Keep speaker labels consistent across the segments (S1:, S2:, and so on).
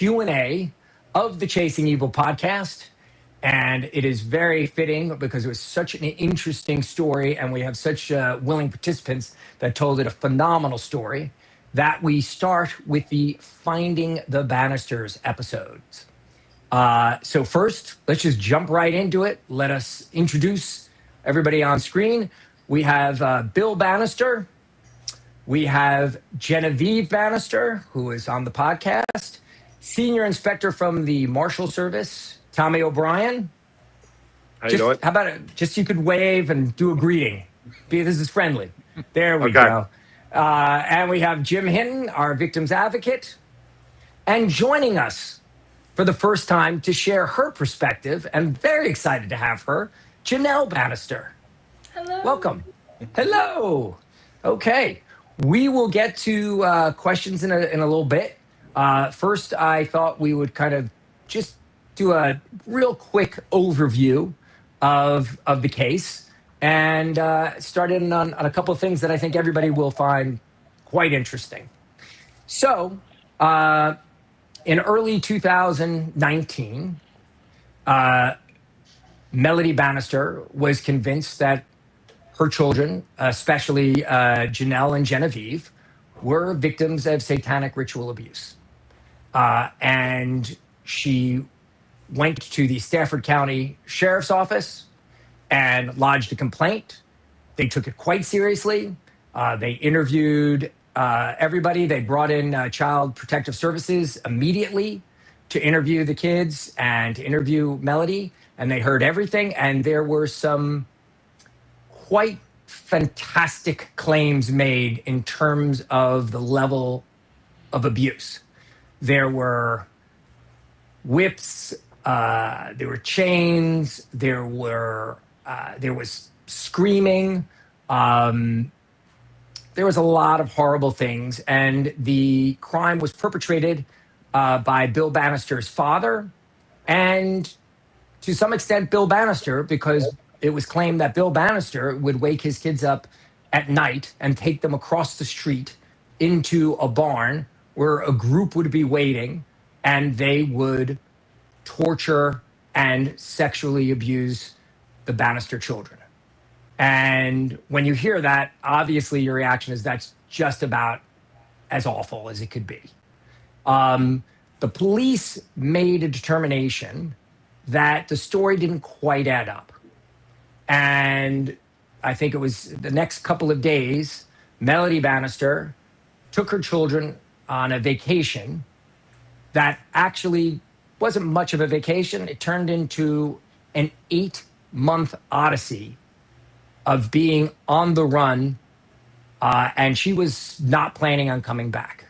S1: Q&A of the Chasing Evil podcast. And it is very fitting because it was such an interesting story, and we have such willing participants that told it a phenomenal story, that we start with the Finding the Bannisters episodes. So first, let's just jump right into it. Let us introduce everybody on screen. We have Bill Bannister. We have Genevieve Bannister, who is on the podcast. Senior Inspector from the Marshal Service, Tommy O'Brien.
S2: How you doing?
S1: How about it? Just you could wave and do a greeting. This is friendly. There we go. And we have Jim Hinton, our victim's advocate. And joining us for the first time to share her perspective, and very excited to have her, Janelle Bannister.
S3: Hello.
S1: Welcome. Hello. Okay. We will get to questions in a little bit. First, I thought we would kind of just do a real quick overview of the case and start in on a couple of things that I think everybody will find quite interesting. So, in early 2019, Melody Bannister was convinced that her children, especially Janelle and Genevieve, were victims of satanic ritual abuse. And she went to the Stafford County Sheriff's Office and lodged a complaint. They took it quite seriously. They interviewed everybody. They brought in Child Protective Services immediately to interview the kids and to interview Melody. And they heard everything. And there were some quite fantastic claims made in terms of the level of abuse. There were whips, there were chains, there was screaming, there was a lot of horrible things, and the crime was perpetrated by Bill Bannister's father, and to some extent Bill Bannister, because it was claimed that Bill Bannister would wake his kids up at night and take them across the street into a barn where a group would be waiting, and they would torture and sexually abuse the Bannister children. And when you hear that, obviously your reaction is that's just about as awful as it could be. The police made a determination that the story didn't quite add up. And I think it was the next couple of days, Melody Bannister took her children on a vacation that actually wasn't much of a vacation. It turned into an 8-month odyssey of being on the run, and she was not planning on coming back.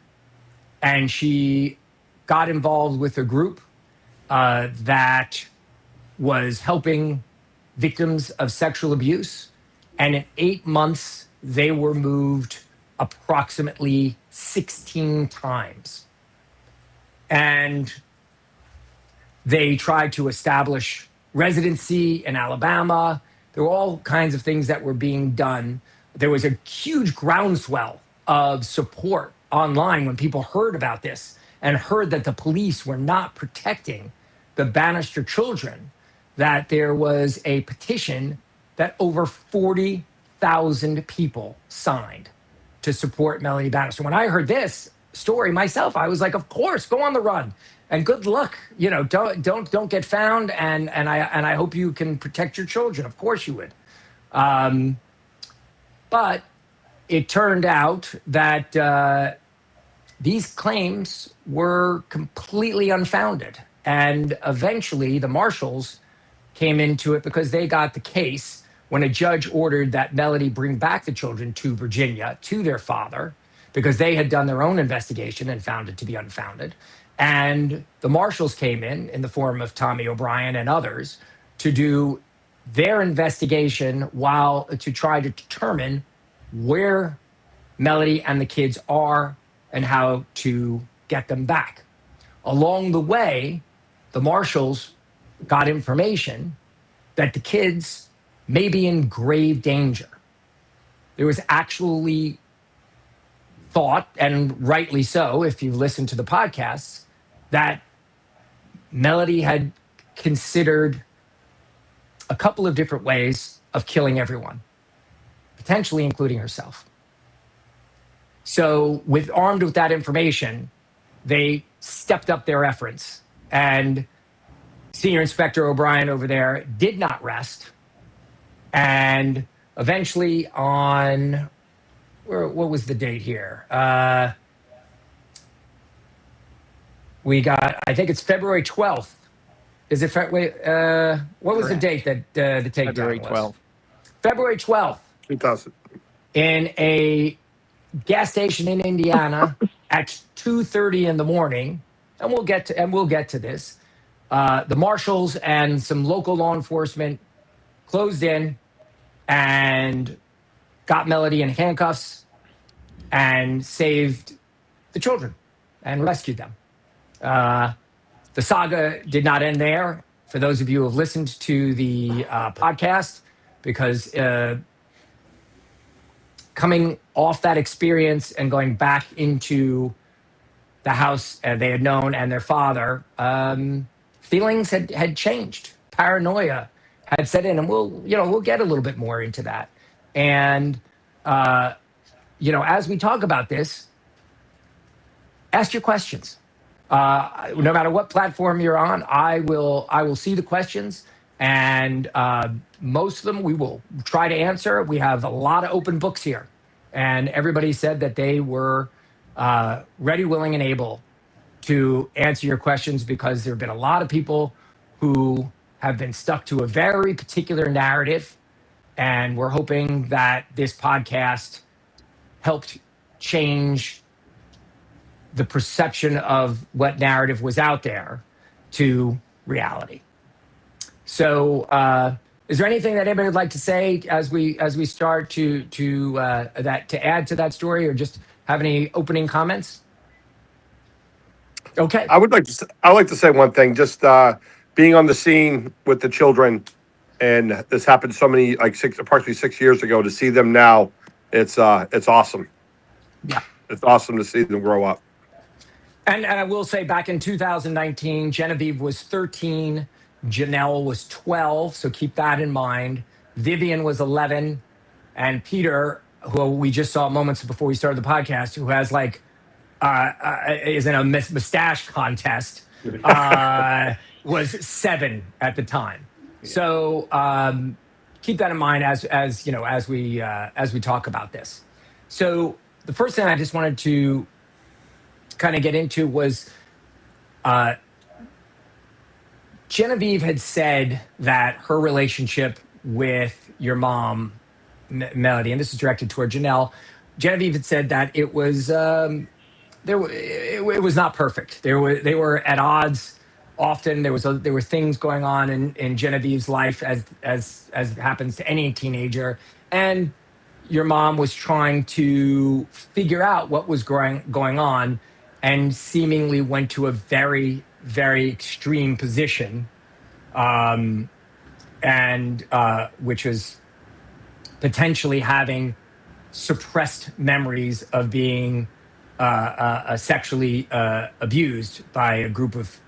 S1: And she got involved with a group that was helping victims of sexual abuse. And in 8 months, they were moved approximately 16 times. And they tried to establish residency in Alabama. There were all kinds of things that were being done. There was a huge groundswell of support online when people heard about this and heard that the police were not protecting the Bannister children, that there was a petition that over 40,000 people signed to support Melody Bannister. When I heard this story myself, I was like, of course, go on the run and good luck. You know, don't get found, and I hope you can protect your children. Of course you would. But it turned out that these claims were completely unfounded. And eventually the Marshals came into it because they got the case when a judge ordered that Melody bring back the children to Virginia to their father, because they had done their own investigation and found it to be unfounded. And the Marshals came in the form of Tommy O'Brien and others to do their investigation to try to determine where Melody and the kids are and how to get them back. Along the way, the Marshals got information that the kids may be in grave danger. There was actually thought, and rightly so, if you listen to the podcasts, that Melody had considered a couple of different ways of killing everyone, potentially including herself. So, armed with that information, they stepped up their efforts. And Senior Inspector O'Brien over there did not rest. And eventually, on what was the date here? We got, I think it's February 12th. Is it February? What was the date that the takedown
S3: February
S1: was?
S3: 12th.
S1: February 12th.
S2: 2000.
S1: In a gas station in Indiana at 2:30 in the morning, and we'll get to this. The Marshals and some local law enforcement closed in and got Melody in handcuffs and saved the children and rescued them. The saga did not end there. For those of you who have listened to the podcast, because coming off that experience and going back into the house they had known and their father, feelings had changed. Paranoia had set in, and we'll get a little bit more into that. And as we talk about this, ask your questions. No matter what platform you're on, I will see the questions, and most of them we will try to answer. We have a lot of open books here, and everybody said that they were ready, willing, and able to answer your questions, because there have been a lot of people who have been stuck to a very particular narrative, and we're hoping that this podcast helped change the perception of what narrative was out there to reality. So, is there anything that anybody would like to say as we start to add to that story, or just have any opening comments? Okay.
S2: I would like to say one thing. Just being on the scene with the children, and this happened so many approximately 6 years ago. To see them now, it's awesome.
S1: Yeah,
S2: it's awesome to see them grow up.
S1: And I will say, back in 2019, Genevieve was 13, Janelle was 12, so keep that in mind. Vivian was 11, and Peter, who we just saw moments before we started the podcast, who has is in a mustache contest, was 7 at the time. So keep that in mind as we talk about this. So the first thing I just wanted to kind of get into was Genevieve had said that her relationship with your mom, Melody, and this is directed toward Janelle. Genevieve had said that it was it was not perfect. They were at odds often. There were things going on in Genevieve's life, as happens to any teenager, and your mom was trying to figure out what was going on, and seemingly went to a very, very extreme position, which was potentially having suppressed memories of being sexually abused by a group of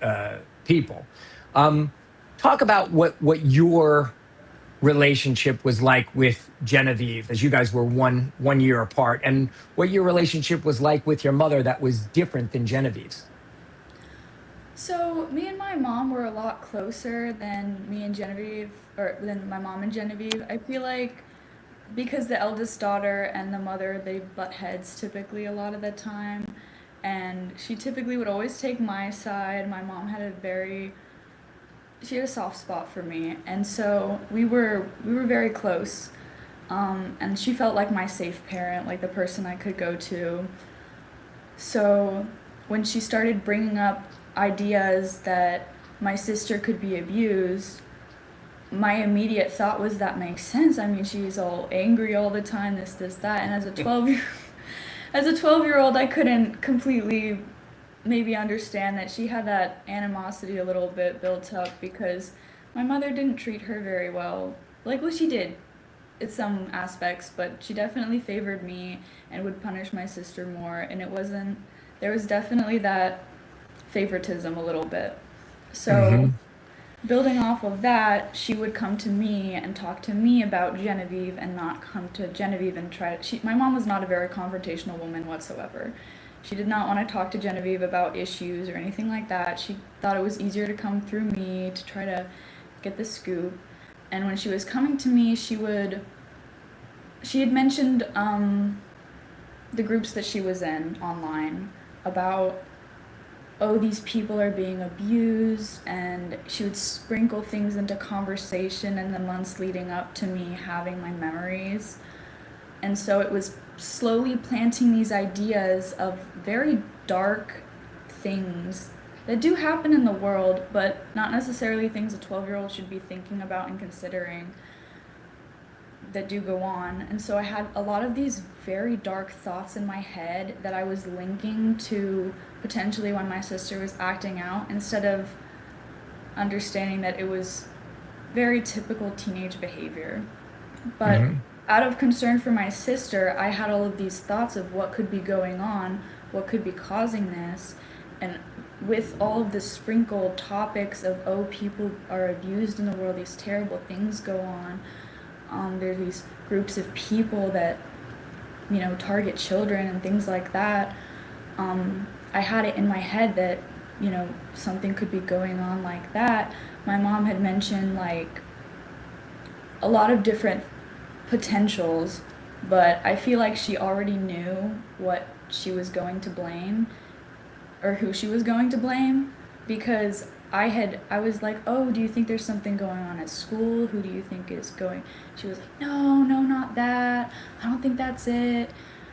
S1: people. Talk about what your relationship was like with Genevieve, as you guys were one year apart, and what your relationship was like with your mother that was different than Genevieve's.
S4: So me and my mom were a lot closer than me and Genevieve, or than my mom and Genevieve. I feel like because the eldest daughter and the mother, they butt heads typically a lot of the time, and she typically would always take my side. My mom had she had a soft spot for me, and so we were very close, and she felt like my safe parent, like the person I could go to. So when she started bringing up ideas that my sister could be abused, my immediate thought was, that makes sense. I mean, she's all angry all the time, this, that, and as a 12-year-old, I couldn't completely maybe understand that she had that animosity a little bit built up because my mother didn't treat her very well. Well, she did in some aspects, but she definitely favored me and would punish my sister more, and there was definitely that favoritism a little bit. So,
S1: Mm-hmm.
S4: building off of that, she would come to me and talk to me about Genevieve and not come to Genevieve and try to. My mom was not a very confrontational woman whatsoever. She did not want to talk to Genevieve about issues or anything like that. She thought it was easier to come through me to try to get the scoop. And when she was coming to me, she had mentioned the groups that she was in online about, oh, these people are being abused, and she would sprinkle things into conversation in the months leading up to me having my memories. And so it was slowly planting these ideas of very dark things that do happen in the world, but not necessarily things a 12-year-old should be thinking about and considering, that do go on. And so I had a lot of these very dark thoughts in my head that I was linking to potentially when my sister was acting out, instead of understanding that it was very typical teenage behavior. But
S1: Mm-hmm.
S4: out of concern for my sister, I had all of these thoughts of what could be going on, what could be causing this, and with all of the sprinkled topics of, oh, people are abused in the world, these terrible things go on. There's these groups of people that, target children and things like that. I had it in my head that, something could be going on like that. My mom had mentioned, like, a lot of different potentials, but I feel like she already knew what she was going to blame, or who she was going to blame, because I was like, oh, do you think there's something going on at school? Who do you think is going? She was like, no, not that. I don't think that's it.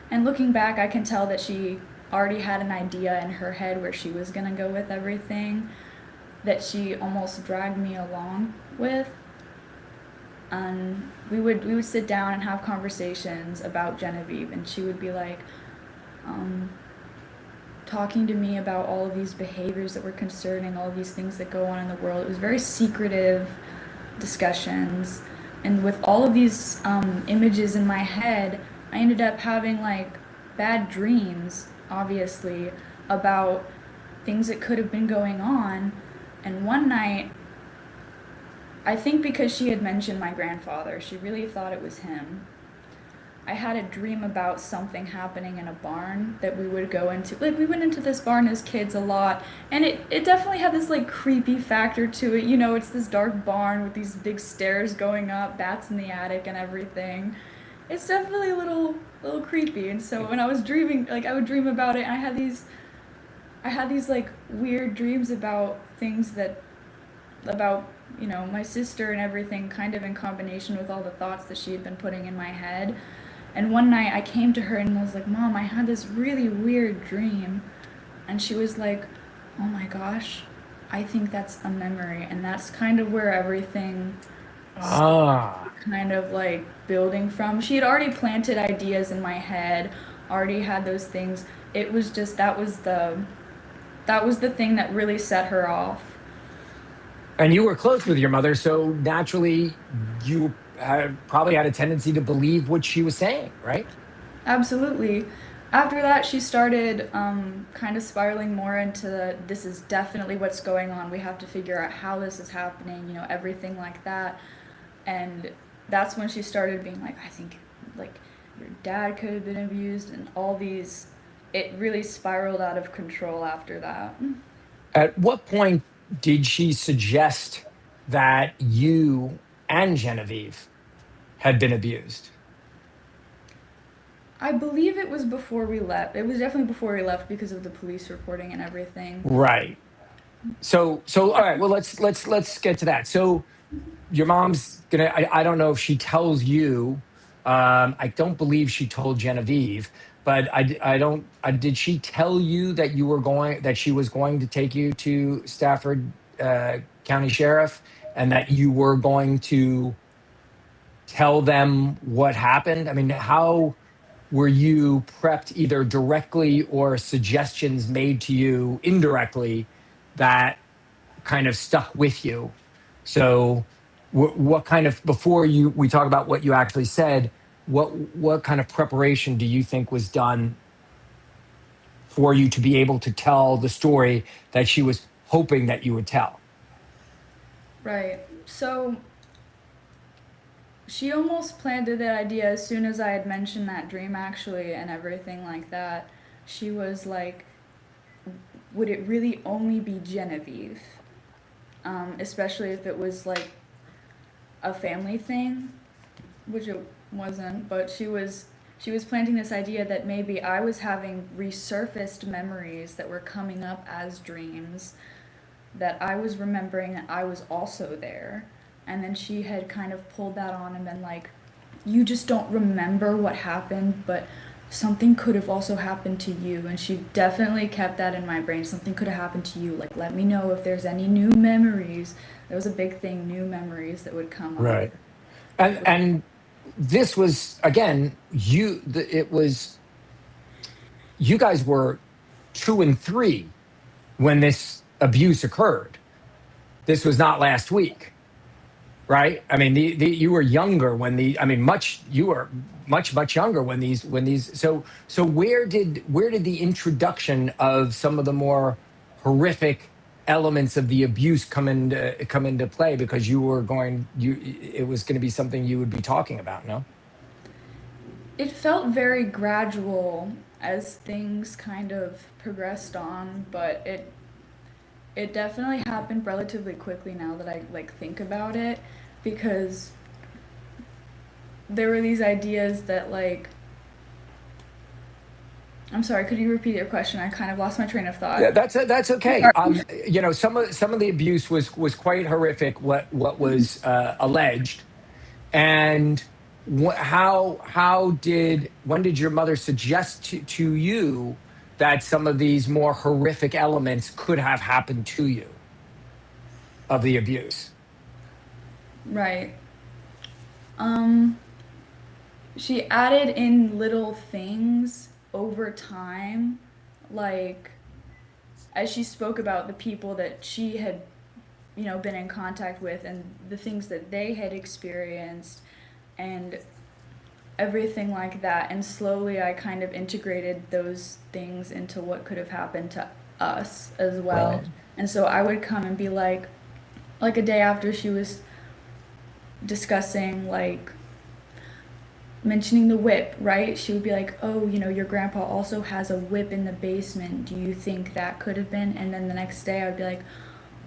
S4: And looking back, I can tell that she already had an idea in her head where she was gonna go with everything, that she almost dragged me along with. And we would sit down and have conversations about Genevieve, and she would be like, talking to me about all of these behaviors that were concerning, all of these things that go on in the world. It was very secretive discussions. And with all of these images in my head, I ended up having like bad dreams, obviously, about things that could have been going on. And one night, I think because she had mentioned my grandfather, she really thought it was him. I had a dream about something happening in a barn that we would go into. Like, we went into this barn as kids a lot, and it definitely had this, like, creepy factor to it. It's this dark barn with these big stairs going up, bats in the attic and everything. It's definitely a little creepy. And so when I was dreaming, like, I would dream about it, and I had these, like, weird dreams about things about, my sister and everything, kind of in combination with all the thoughts that she had been putting in my head. And one night I came to her and was like, Mom, I had this really weird dream. And she was like, oh my gosh, I think that's a memory. And that's kind of where everything
S1: Ah.
S4: kind of like building from. She had already planted ideas in my head, already had those things. It was just that was the thing that really set her off.
S1: And you were close with your mother, so naturally you probably had a tendency to believe what she was saying, right?
S4: Absolutely. After that, she started kind of spiraling more into this is definitely what's going on. We have to figure out how this is happening, everything like that. And that's when she started being like, I think, like, your dad could have been abused, and all these. It really spiraled out of control after that.
S1: At what point did she suggest that you and Genevieve had been abused?
S4: I believe it was before we left. It was definitely before we left because of the police reporting and everything.
S1: Right. So all right, well let's get to that. So your mom's gonna I don't know if she tells you, I don't believe she told Genevieve, but I don't did she tell you that she was going to take you to Stafford County Sheriff, and that you were going to tell them what happened? I mean, how were you prepped, either directly or suggestions made to you indirectly, that kind of stuck with you? So what kind of, before we talk about what you actually said, what kind of preparation do you think was done for you to be able to tell the story that she was hoping that you would tell.
S4: Right. So she almost planted that idea as soon as I had mentioned that dream, actually, and everything like that. She was like, would it really only be Genevieve? Especially if it was like a family thing, which it wasn't, but she was planting this idea that maybe I was having resurfaced memories that were coming up as dreams, that I was remembering that I was also there. And then she had kind of pulled that on and been like, you just don't remember what happened, but something could have also happened to you. And she definitely kept that in my brain. Something could have happened to you. Like, let me know if there's any new memories. There was a big thing, new memories that would come up.
S1: Right. And this was, again, it was, you guys were 2 and 3 when this abuse occurred. This was not last week, right? I mean, you were younger when you were much younger when these. So where did the introduction of some of the more horrific elements of the abuse come into play? Because it was going to be something you would be talking about, no?
S4: It felt very gradual as things kind of progressed on, but it definitely happened relatively quickly now that I like think about it, because there were these ideas that like, I'm sorry, could you repeat your question? I kind of lost my train of thought.
S1: Yeah, that's okay. Some of the abuse was quite horrific. What was alleged, and when did your mother suggest to you that some of these more horrific elements could have happened to you of the abuse?
S4: Right. Um, she added in little things over time, like as she spoke about the people that she had, been in contact with and the things that they had experienced and everything like that. And slowly I kind of integrated those things into what could have happened to us as well.
S1: Right.
S4: And so I would come and be like a day after she was discussing, like, mentioning the whip, right? She would be like, oh, your grandpa also has a whip in the basement. Do you think that could have been? And then the next day I would be like,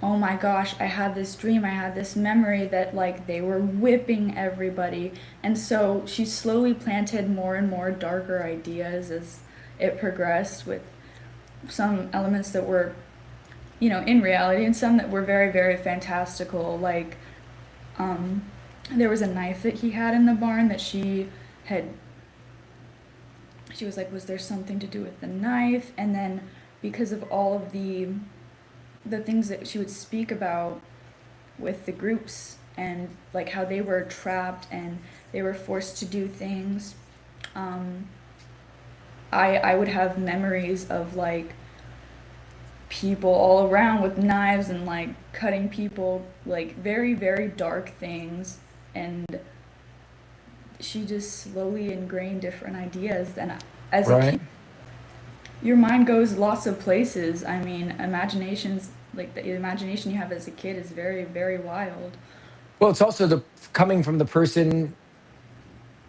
S4: oh my gosh, I had this dream, I had this memory that like they were whipping everybody. And so she slowly planted more and more darker ideas as it progressed, with some elements that were, in reality, and some that were very, very fantastical. Like, there was a knife that he had in the barn that she was like, was there something to do with the knife? And then because of all of the things that she would speak about with the groups and like how they were trapped and they were forced to do things, I would have memories of like people all around with knives and like cutting people, like very, very dark things. And she just slowly ingrained different ideas. And as a kid,
S1: Right.
S4: your mind goes lots of places. I mean, imaginations, like the imagination you have as a kid is very, very wild.
S1: Well, it's also coming from the person,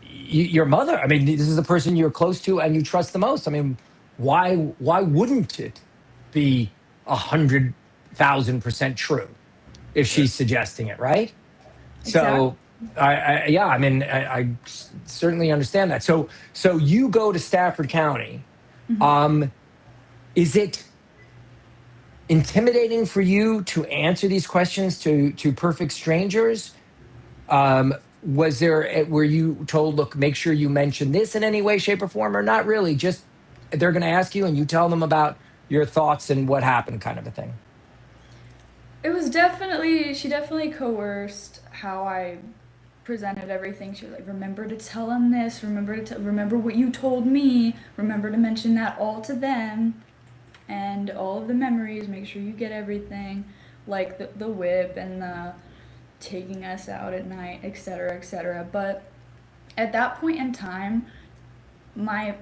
S1: your mother. I mean, this is the person you're close to and you trust the most. I mean, why wouldn't it be 100,000% true if she's suggesting it, right?
S4: Exactly.
S1: So, yeah, I mean, I certainly understand that. So you go to Stafford County. Um, is it intimidating for you to answer these questions to perfect strangers? Were you told, look, make sure you mention this in any way, shape, or form, or not really? Just they're going to ask you, and you tell them about your thoughts and what happened, kind of a thing.
S4: She definitely coerced how I presented everything. She was like, remember to tell them this, remember what you told me, remember to mention that all to them, and all of the memories, make sure you get everything, like the whip and the taking us out at night, etc., etc. But at that point in time, my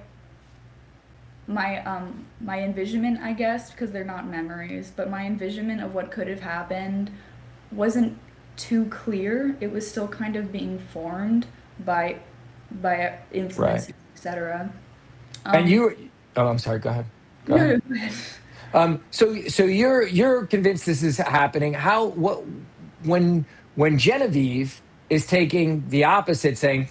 S4: my envisionment, I guess, because they're not memories, but my envisionment of what could have happened wasn't too clear. It was still kind of being formed by
S1: Right.
S4: influences, etc.
S1: And
S4: Um,
S1: you, oh, I'm sorry. Go ahead. Go
S4: no,
S1: ahead.
S4: no, go ahead.
S1: So you're convinced this is happening. How what when Genevieve is taking the opposite, saying,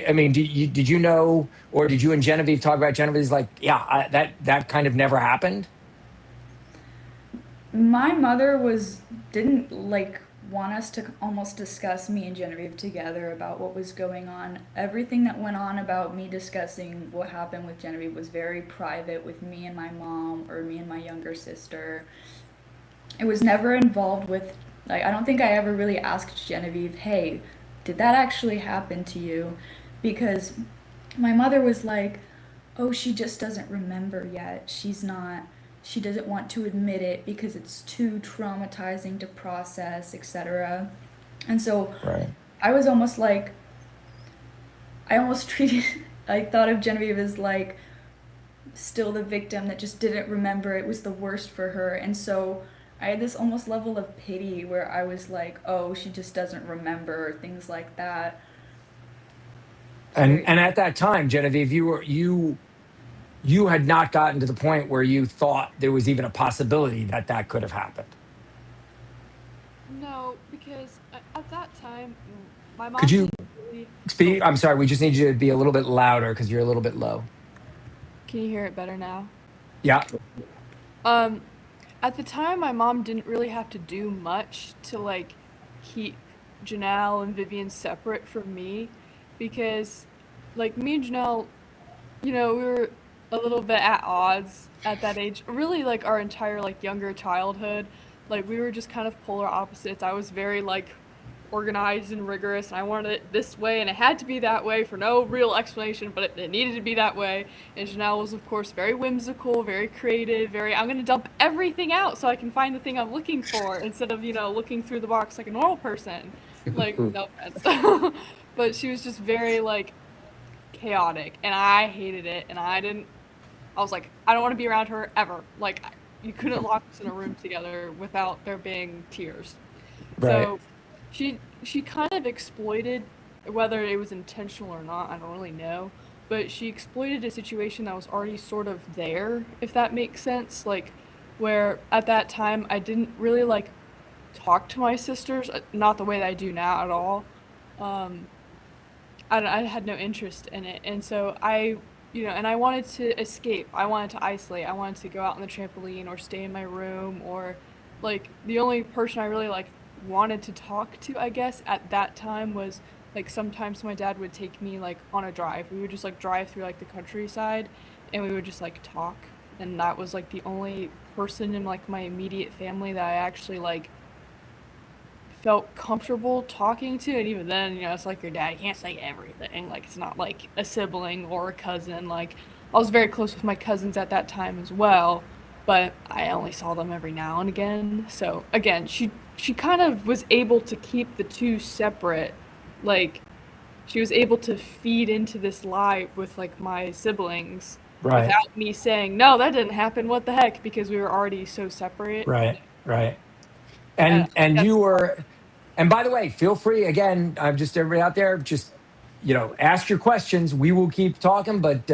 S1: I mean, did you know, or did you and Genevieve talk about Genevieve's like, yeah, that kind of never happened?
S4: My mother didn't like want us to almost discuss me and Genevieve together about what was going on. Everything that went on about me discussing what happened with Genevieve was very private with me and my mom or me and my younger sister. It was never involved with, like, I don't think I ever really asked Genevieve, "Hey, did that actually happen to you?" Because my mother was like, "Oh, she just doesn't remember yet. She doesn't want to admit it because it's too traumatizing to process, etc." And so
S1: Right.
S4: I was almost like, I almost treated, I thought of Genevieve as like still the victim that just didn't remember. It was the worst for her. And so I had this almost level of pity where I was like, "Oh, she just doesn't remember," things like that. It's very,
S1: And at that time, Genevieve, you had not gotten to the point where you thought there was even a possibility that that could have happened.
S3: No, because at that time, my
S1: Could
S3: mom
S1: you
S3: didn't really. Oh,
S1: speak? I'm sorry. We just need you to be a little bit louder because you're a little bit low.
S3: can you hear it better now?
S1: Yeah.
S3: Um, at the time, my mom didn't really have to do much to like keep Janelle and Vivian separate from me, because like me and Janelle, we were a little bit at odds at that age. Really, like our entire like younger childhood, like we were just kind of polar opposites. I was very like organized and rigorous, and I wanted it this way, and it had to be that way for no real explanation, but it needed to be that way. And Janelle was, of course, very whimsical, very creative, very I'm going to dump everything out so I can find the thing I'm looking for instead of looking through the box like a normal person. Like no offense, but she was just very like chaotic, and I hated it, and I didn't. I was like, I don't want to be around her ever. Like, you couldn't lock us in a room together without there being tears.
S1: Right.
S3: So, she kind of exploited, whether it was intentional or not, I don't really know. But she exploited a situation that was already sort of there, if that makes sense. Like, where at that time I didn't really like talk to my sisters, not the way that I do now at all. Um, I had no interest in it. And so and I wanted to escape. I wanted to isolate. I wanted to go out on the trampoline or stay in my room, or like the only person I really like wanted to talk to, I guess, at that time was like sometimes my dad would take me like on a drive. We would just like drive through like the countryside, and we would just like talk. And that was like the only person in like my immediate family that I actually like felt comfortable talking to. And even then, it's like your dad, you can't say everything. Like it's not like a sibling or a cousin. Like I was very close with my cousins at that time as well, but I only saw them every now and again. So again, she kind of was able to keep the two separate. Like she was able to feed into this lie with like my siblings
S1: Right.
S3: without me saying, "No, that didn't happen. What the heck?" because we were already so separate.
S1: Right. Right.
S3: And I think
S1: And
S3: that's
S1: you were, and by the way, feel free again. I'm just everybody out there. Just ask your questions. We will keep talking. But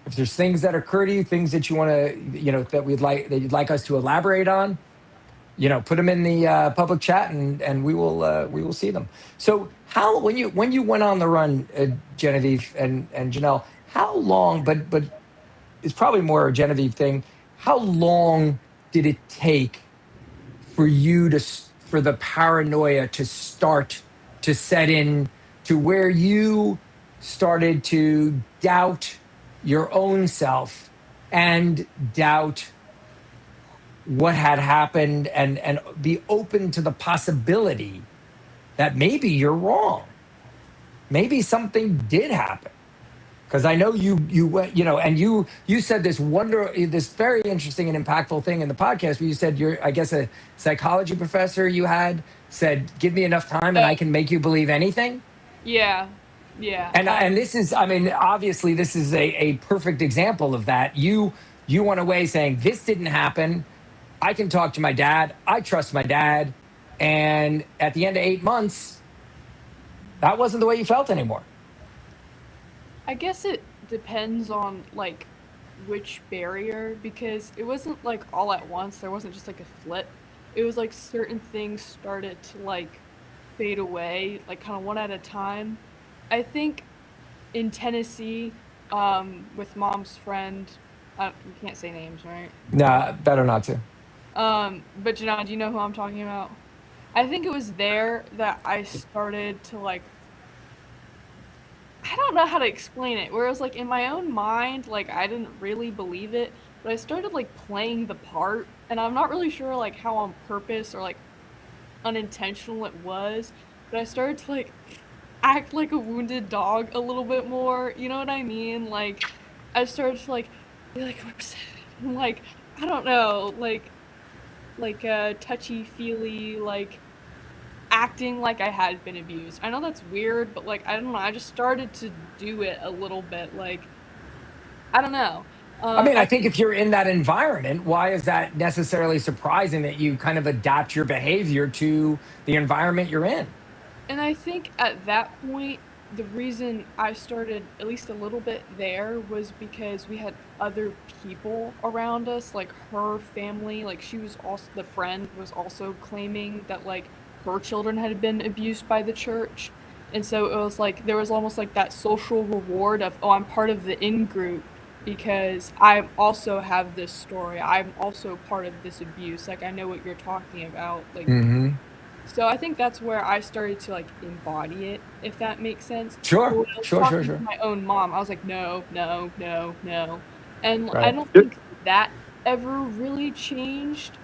S1: if there's things that occur to you, things that you want to, that you'd like us to elaborate on, put them in the public chat, and we will see them. So how when you went on the run, Genevieve and Janelle, how long? But it's probably more a Genevieve thing. How long did it take for you for the paranoia to start to set in, to where you started to doubt your own self and doubt what had happened, and be open to the possibility that maybe you're wrong, maybe something did happen? Because I know you went, and you said this very interesting and impactful thing in the podcast where you said, you're, I guess, a psychology professor you had said, give me enough time and I
S3: so
S1: can make you believe anything.
S3: yeah. Yeah.
S1: And this is, I mean, obviously this is a perfect example of that. You went away saying this didn't happen. I can talk to my dad. I trust my dad. And at the end of 8 months, that wasn't the way you felt anymore.
S3: I guess it depends on like which barrier, because it wasn't like all at once. There wasn't just like a flip. It was like certain things started to like fade away, like kind of one at a time. I think in Tennessee, with mom's friend, you can't say names, right?
S1: Nah, better not to.
S3: But Janelle, do you know who I'm talking about? I think it was there that I started to like, I don't know how to explain it. Whereas like in my own mind, like I didn't really believe it, but I started like playing the part, and I'm not really sure like how on purpose or like unintentional it was, but I started to like act like a wounded dog a little bit more. You know what I mean? Like I started to like be like upset, and, like I don't know, like touchy feely, like acting like I had been abused. I know that's weird, but like I don't know, I just started to do it a little bit. Like I don't know.
S1: I mean, I
S3: I
S1: think
S3: think
S1: if you're in that environment, why is that necessarily surprising that you kind of adapt your behavior to the environment you're in?
S3: And I think at that point, the reason I started at least a little bit there was because we had other people around us, like her family. Like she was also, the friend was also claiming that like her children had been abused by the church. And so it was like there was almost like that social reward of, oh, I'm part of the in group because I also have this story. I'm also part of this abuse. Like I know what you're talking about. Like
S1: Hmm.
S3: so I think that's where I started to like embody it, if that makes sense. But
S1: Sure,
S3: when I was
S1: sure, sure,
S3: talking to
S1: sure.
S3: my own mom, I was like, no, no, no, no. And I
S1: Right.
S3: don't think that ever really changed.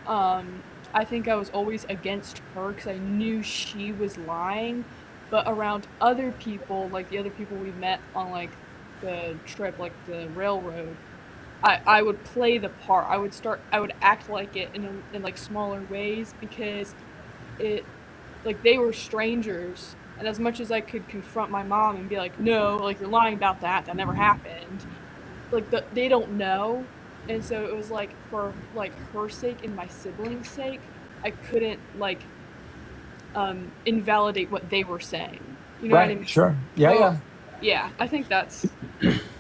S3: I think I was always against her because I knew she was lying. But around other people, like the other people we met on like the trip, like the railroad, I would play the part. I would act like it in like smaller ways because it like they were strangers, and as much as I could confront my mom and be like, no, like you're lying about that, that never happened, like they don't know. And so it was like for like her sake and my siblings sake, I couldn't like invalidate what they were saying, you know what I
S1: Right.
S3: mean?
S1: Sure. Yeah.
S3: So
S1: Yeah.
S3: yeah, I think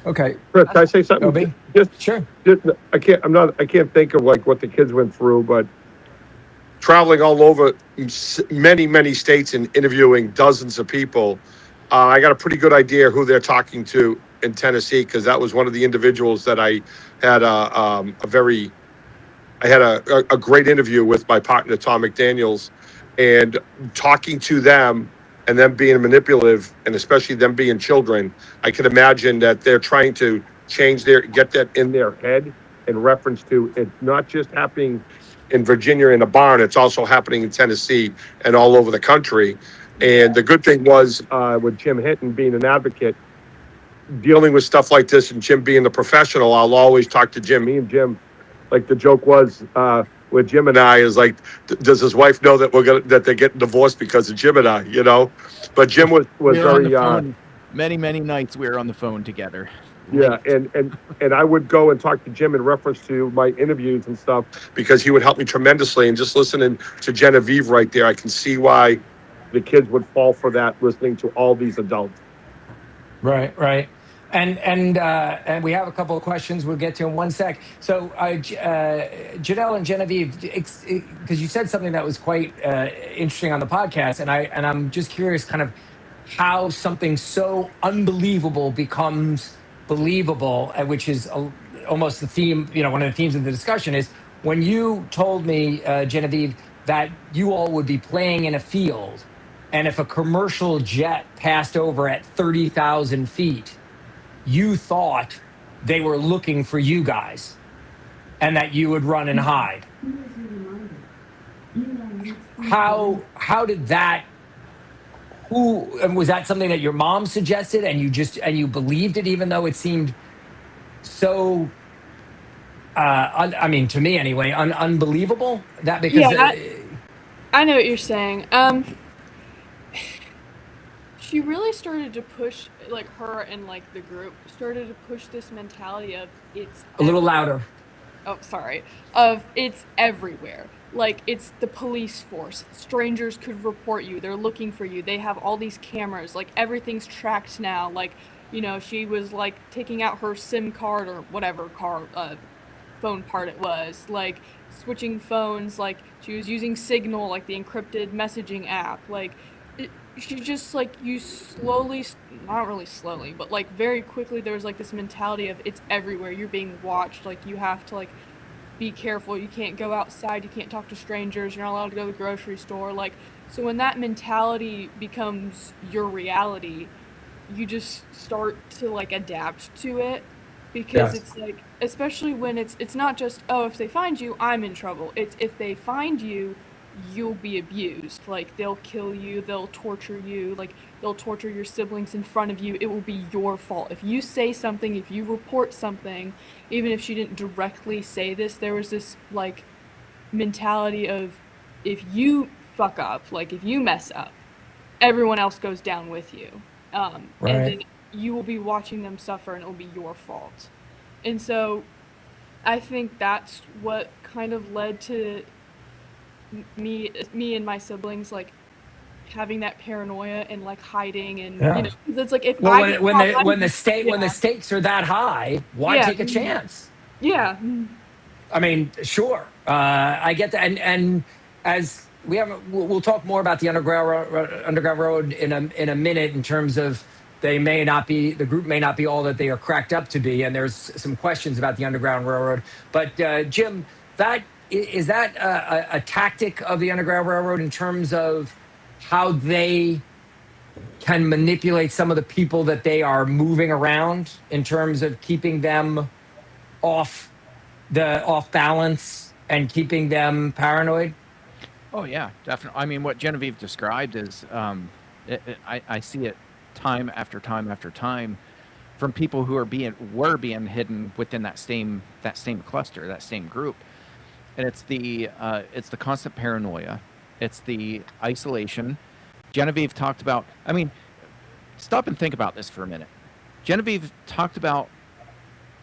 S1: Okay.
S2: Chris, can I
S3: that's
S2: say something?
S1: Obi.
S2: Just,
S1: Sure.
S2: just, I can't think of like what the kids went through, but traveling all over many, many states and interviewing dozens of people, I got a pretty good idea who they're talking to in Tennessee because that was one of the individuals that I had a very I had a great interview with my partner Tom McDaniels, and talking to them and them being manipulative, and especially them being children. I can imagine that they're trying to get that in their head in reference to it not just happening in Virginia in a barn, it's also happening in Tennessee and all over the country. And
S3: yeah.
S2: the good thing was with Jim Hinton being an advocate, dealing with stuff like this, and Jim being the professional, I'll always talk to Jim. Me and Jim, like the joke was with Jim and I is like, does his wife know that that they're getting divorced because of Jim and I, you know? But Jim was
S5: We were on the
S2: very
S5: phone many nights. We were on the phone together,
S2: yeah,
S5: late.
S2: and I would go and talk to Jim in reference to my interviews and stuff because he would help me tremendously. And just listening to Genevieve right there, I can see why the kids would fall for that, listening to all these adults.
S1: Right. Right. And we have a couple of questions we'll get to in one sec. So, Janelle and Genevieve, because you said something that was quite interesting on the podcast, and I'm just curious, kind of how something so unbelievable becomes believable, which is almost the theme. You know, one of the themes of the discussion is when you told me, Genevieve, that you all would be playing in a field, and if a commercial jet passed over at 30,000 feet, you thought they were looking for you guys and that you would run and hide. How did that, who, and was that something that your mom suggested and you believed it even though it seemed so I mean, to me anyway, unbelievable, that because
S3: Yeah, I know what you're saying. she really started to push, like, her and like the group started to push this mentality of it's
S1: A little
S3: everywhere.
S1: louder.
S3: Oh, sorry. Of it's everywhere. Like, it's the police force. Strangers could report you. They're looking for you. They have all these cameras. Like, everything's tracked now. Like, she was like taking out her SIM card or whatever phone part it was. Like, switching phones. Like, she was using Signal, like the encrypted messaging app. Like, she just, like, you slowly, not really slowly, but like very quickly, there was like this mentality of it's everywhere. You're being watched. Like, you have to, like, be careful. You can't go outside. You can't talk to strangers. You're not allowed to go to the grocery store. Like, so when that mentality becomes your reality, you just start to, like, adapt to it, because
S1: Yes.
S3: it's like, especially when it's not just, oh, if they find you, I'm in trouble. It's if they find you, you'll be abused. Like, they'll kill you, they'll torture you, like, they'll torture your siblings in front of you. It will be your fault. If you say something, if you report something, even if she didn't directly say this, there was this, like, mentality of, if you fuck up, like, if you mess up, everyone else goes down with you. And
S1: Right.
S3: then you will be watching them suffer and it will be your fault. And so I think that's what kind of led to me and my siblings, like, having that paranoia and, like, hiding, and,
S1: Yeah.
S3: 'cause it's like, if
S1: Well,
S3: I get caught, I'm
S1: when the
S3: yeah,
S1: stakes are that high, why
S3: yeah,
S1: take a chance?
S3: yeah,
S1: I mean, sure, I get that, and as we'll talk more about the Underground Road in a minute, in terms of the group may not be all that they are cracked up to be, and there's some questions about the Underground Railroad. But Jim, is that a tactic of the Underground Railroad in terms of how they can manipulate some of the people that they are moving around, in terms of keeping them off off balance and keeping them paranoid?
S5: Oh yeah, definitely. I mean, what Genevieve described is, I see it time after time after time from people who were being hidden within that same cluster, that same group, and it's the constant paranoia, it's the isolation. Genevieve talked about. I mean, stop and think about this for a minute. Genevieve talked about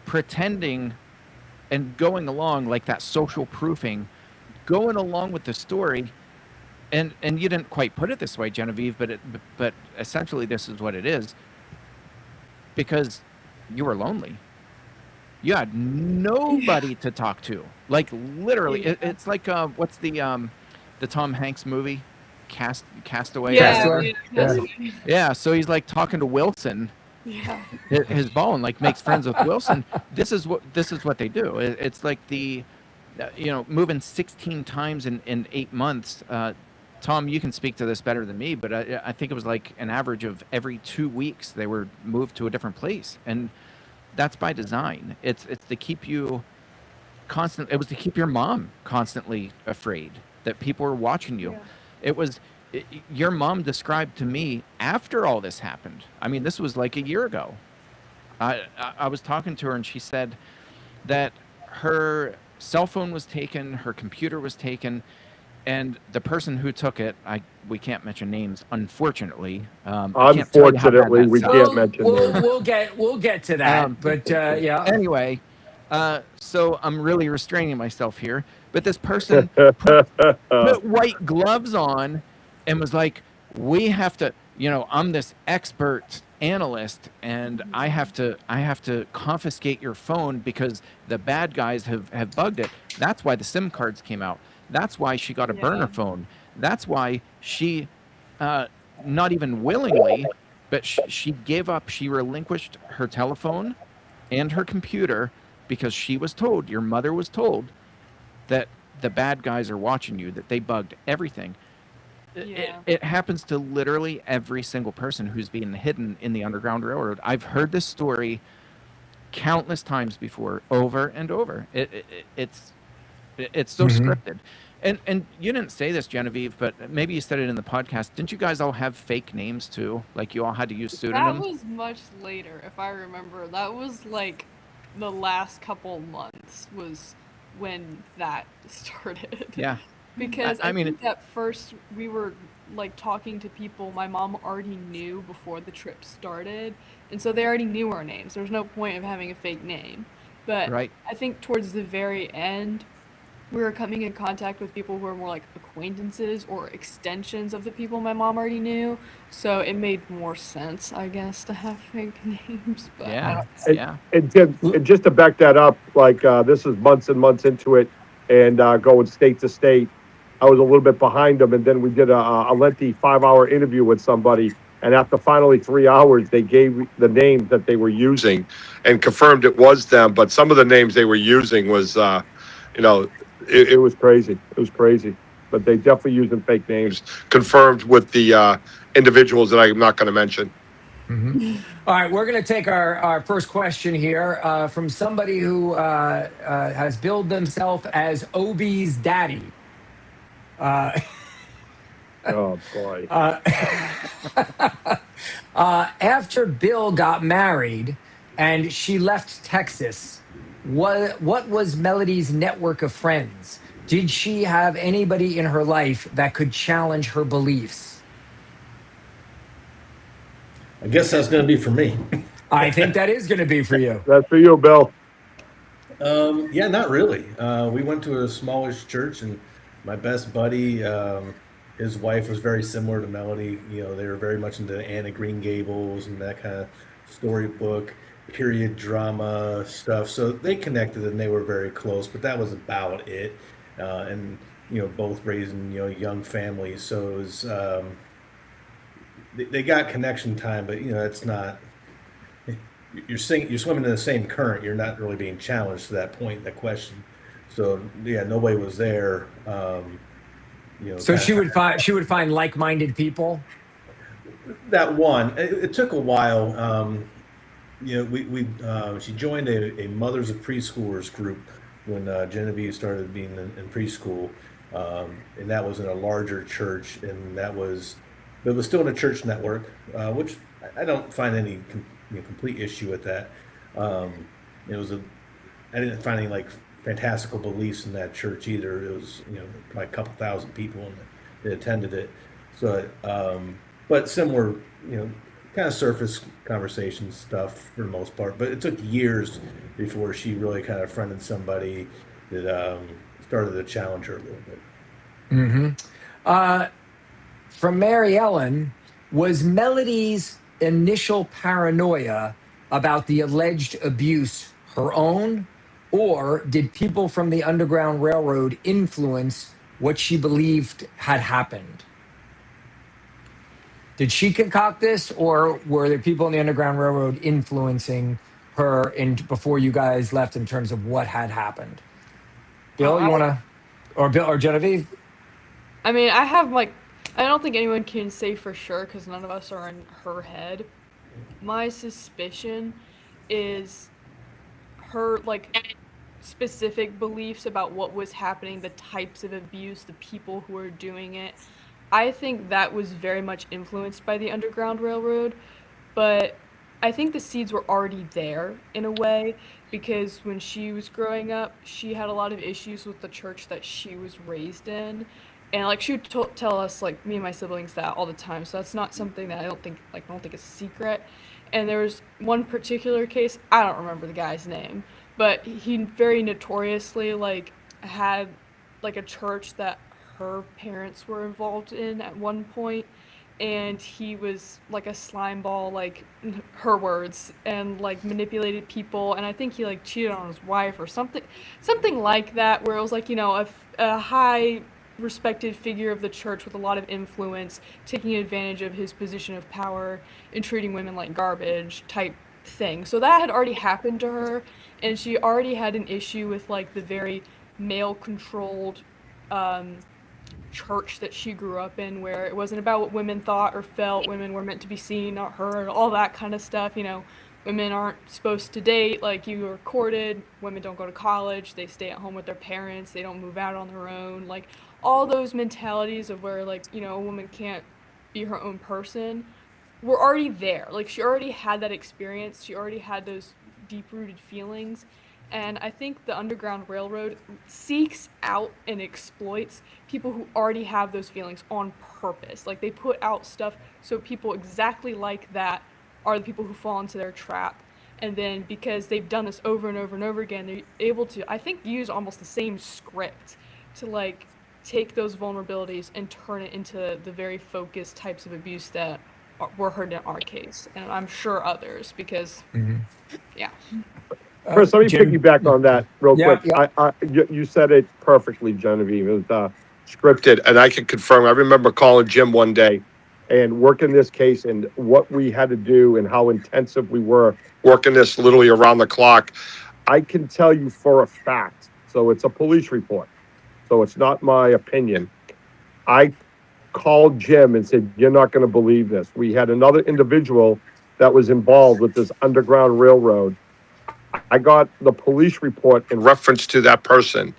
S5: pretending and going along like that social proofing, going along with the story. And you didn't quite put it this way, Genevieve, but essentially this is what it is, because you were lonely. You had nobody to talk to. Like, literally,
S3: yeah,
S5: it's like what's the Tom Hanks movie, Castaway or
S3: yeah,
S5: whatever.
S1: Castaway.
S3: yeah,
S1: Yeah.
S5: Yeah, so he's like talking to Wilson,
S3: yeah,
S5: his ball, and like makes friends with Wilson. This is what they do. It's like moving 16 times in 8 months. Tom, you can speak to this better than me, but I think it was like an average of every 2 weeks they were moved to a different place, and that's by design. It's to keep you constant. It was to keep your mom constantly afraid that people were watching you.
S3: yeah,
S5: It was your mom described to me after all this happened. I mean, this was like a year ago. I was talking to her, and she said that her cell phone was taken, her computer was taken, and the person who took it, we can't mention names, unfortunately. I can't tell you how bad
S2: Unfortunately,
S5: that
S2: we
S5: sounds.
S2: can't
S1: We'll
S2: mention names.
S1: we'll get to that. But yeah.
S5: Anyway, so I'm really restraining myself here. But this person put white gloves on and was like, "We have to, I'm this expert analyst, and I have to confiscate your phone because the bad guys have bugged it. That's why the SIM cards came out. That's why she got a burner
S3: yeah,
S5: phone. That's why she, uh, not even willingly, but she gave up. She relinquished her telephone and her computer because she was told, your mother was told, that the bad guys are watching you, that they bugged everything. It,
S3: yeah.
S5: it happens to literally every single person who's being hidden in the Underground Railroad. I've heard this story countless times before, over and over. It's so
S1: Mhm.
S5: scripted. And you didn't say this, Genevieve, but maybe you said it in the podcast. Didn't you guys all have fake names too? Like, you all had to use
S3: That
S5: pseudonyms?
S3: was much later, if I remember. That was like the last couple months was when that started.
S5: Yeah.
S3: Because
S5: I
S3: I
S5: mean,
S3: think at first we were like talking to people my mom already knew before the trip started, and so they already knew our names. There was no point of having a fake name. But
S5: right.
S3: I think towards the very end, we were coming in contact with people who were more like acquaintances or extensions of the people my mom already knew. So it made more sense, I guess, to have fake names. But I
S5: Yeah.
S3: don't.
S2: And,
S5: Yeah.
S2: and just to back that up, like this is months and months into it, and going state to state. I was a little bit behind them, and then we did a lengthy 5 hour interview with somebody. And after finally 3 hours, they gave the names that they were using, and confirmed it was them. But some of the names they were using was, you know, it was crazy. It was crazy. But they definitely using fake names, confirmed with the individuals that I'm not going to mention.
S1: All right, we're going to take our first question here from somebody who has billed themselves as Obi's daddy.
S2: Oh boy.
S1: Uh, after Bill got married and she left Texas, what was Melody's network of friends? Did she have anybody in her life that could challenge her beliefs?
S6: I guess that's going to be for me.
S1: I think that is going to be for you.
S2: That's for you, Bill.
S6: Yeah, not really. We went to a smallish church, and my best buddy, his wife was very similar to Melody. You know, they were very much into Anne of Green Gables and that kind of storybook, period drama stuff. So they connected and they were very close, but that was about it. And both raising young families, so it was they got connection time, but it's not. You're swimming in the same current. You're not really being challenged to that point, that question. So yeah, nobody was there.
S1: So
S6: Kind
S1: she would find like-minded people.
S6: that one. It took a while. We she joined a mothers of preschoolers group when Genevieve started being in preschool, and that was in a larger church, and but it was still in a church network, which I don't find any complete issue with that. Um, it was I didn't find any like fantastical beliefs in that church either. It was probably a couple thousand people that attended it. So, but similar, kind of surface conversation stuff for the most part. But it took years before she really kind of friended somebody that started to challenge her a little bit.
S1: Uh, from Mary Ellen, was Melody's initial paranoia about the alleged abuse her own, or did people from the Underground Railroad influence what she believed had happened? Did she concoct this, or were there people in the Underground Railroad influencing her before you guys left in terms of what had happened? Bill, you
S3: I,
S1: want to, or Bill or Genevieve?
S3: I mean, I have like, I don't think anyone can say for sure because none of us are in her head. My suspicion is her like specific beliefs about what was happening, the types of abuse, the people who were doing it. I think that was very much influenced by the Underground Railroad, but I think the seeds were already there in a way because when she was growing up, she had a lot of issues with the church that she was raised in. And like she would tell us, like me and my siblings, that all the time. So that's not something that I don't think is a secret. And there was one particular case, I don't remember the guy's name, but he very notoriously like had like a church that her parents were involved in at one point, and he was like a slime ball, like her words, and like manipulated people, and I think he like cheated on his wife or something like that, where it was like a high respected figure of the church with a lot of influence taking advantage of his position of power and treating women like garbage type thing. So that had already happened to her, and she already had an issue with like the very male controlled um, church that she grew up in, where it wasn't about what women thought or felt. Women were meant to be seen, not heard, all that kind of stuff. Women aren't supposed to date, like you were courted. Women don't go to college. They stay at home with their parents. They don't move out on their own. Like all those mentalities of where like, a woman can't be her own person were already there. Like she already had that experience. She already had those deep rooted feelings. And I think the Underground Railroad seeks out and exploits people who already have those feelings on purpose. Like they put out stuff so people exactly like that are the people who fall into their trap. And then because they've done this over and over and over again, they're able to, I think, use almost the same script to like take those vulnerabilities and turn it into the very focused types of abuse that were heard in our case. And I'm sure others because, yeah.
S2: Chris, let me
S1: Jim.
S2: piggyback on that real
S1: Yeah,
S2: quick.
S1: yeah.
S2: You said it perfectly, Genevieve. It was scripted, and I can confirm. I remember calling Jim one day and working this case and what we had to do and how intensive we were working this literally around the clock. I can tell you for a fact. So it's a police report. So it's not my opinion. I called Jim and said, "You're not going to believe this." We had another individual that was involved with this Underground Railroad. I got the police report in reference to that person.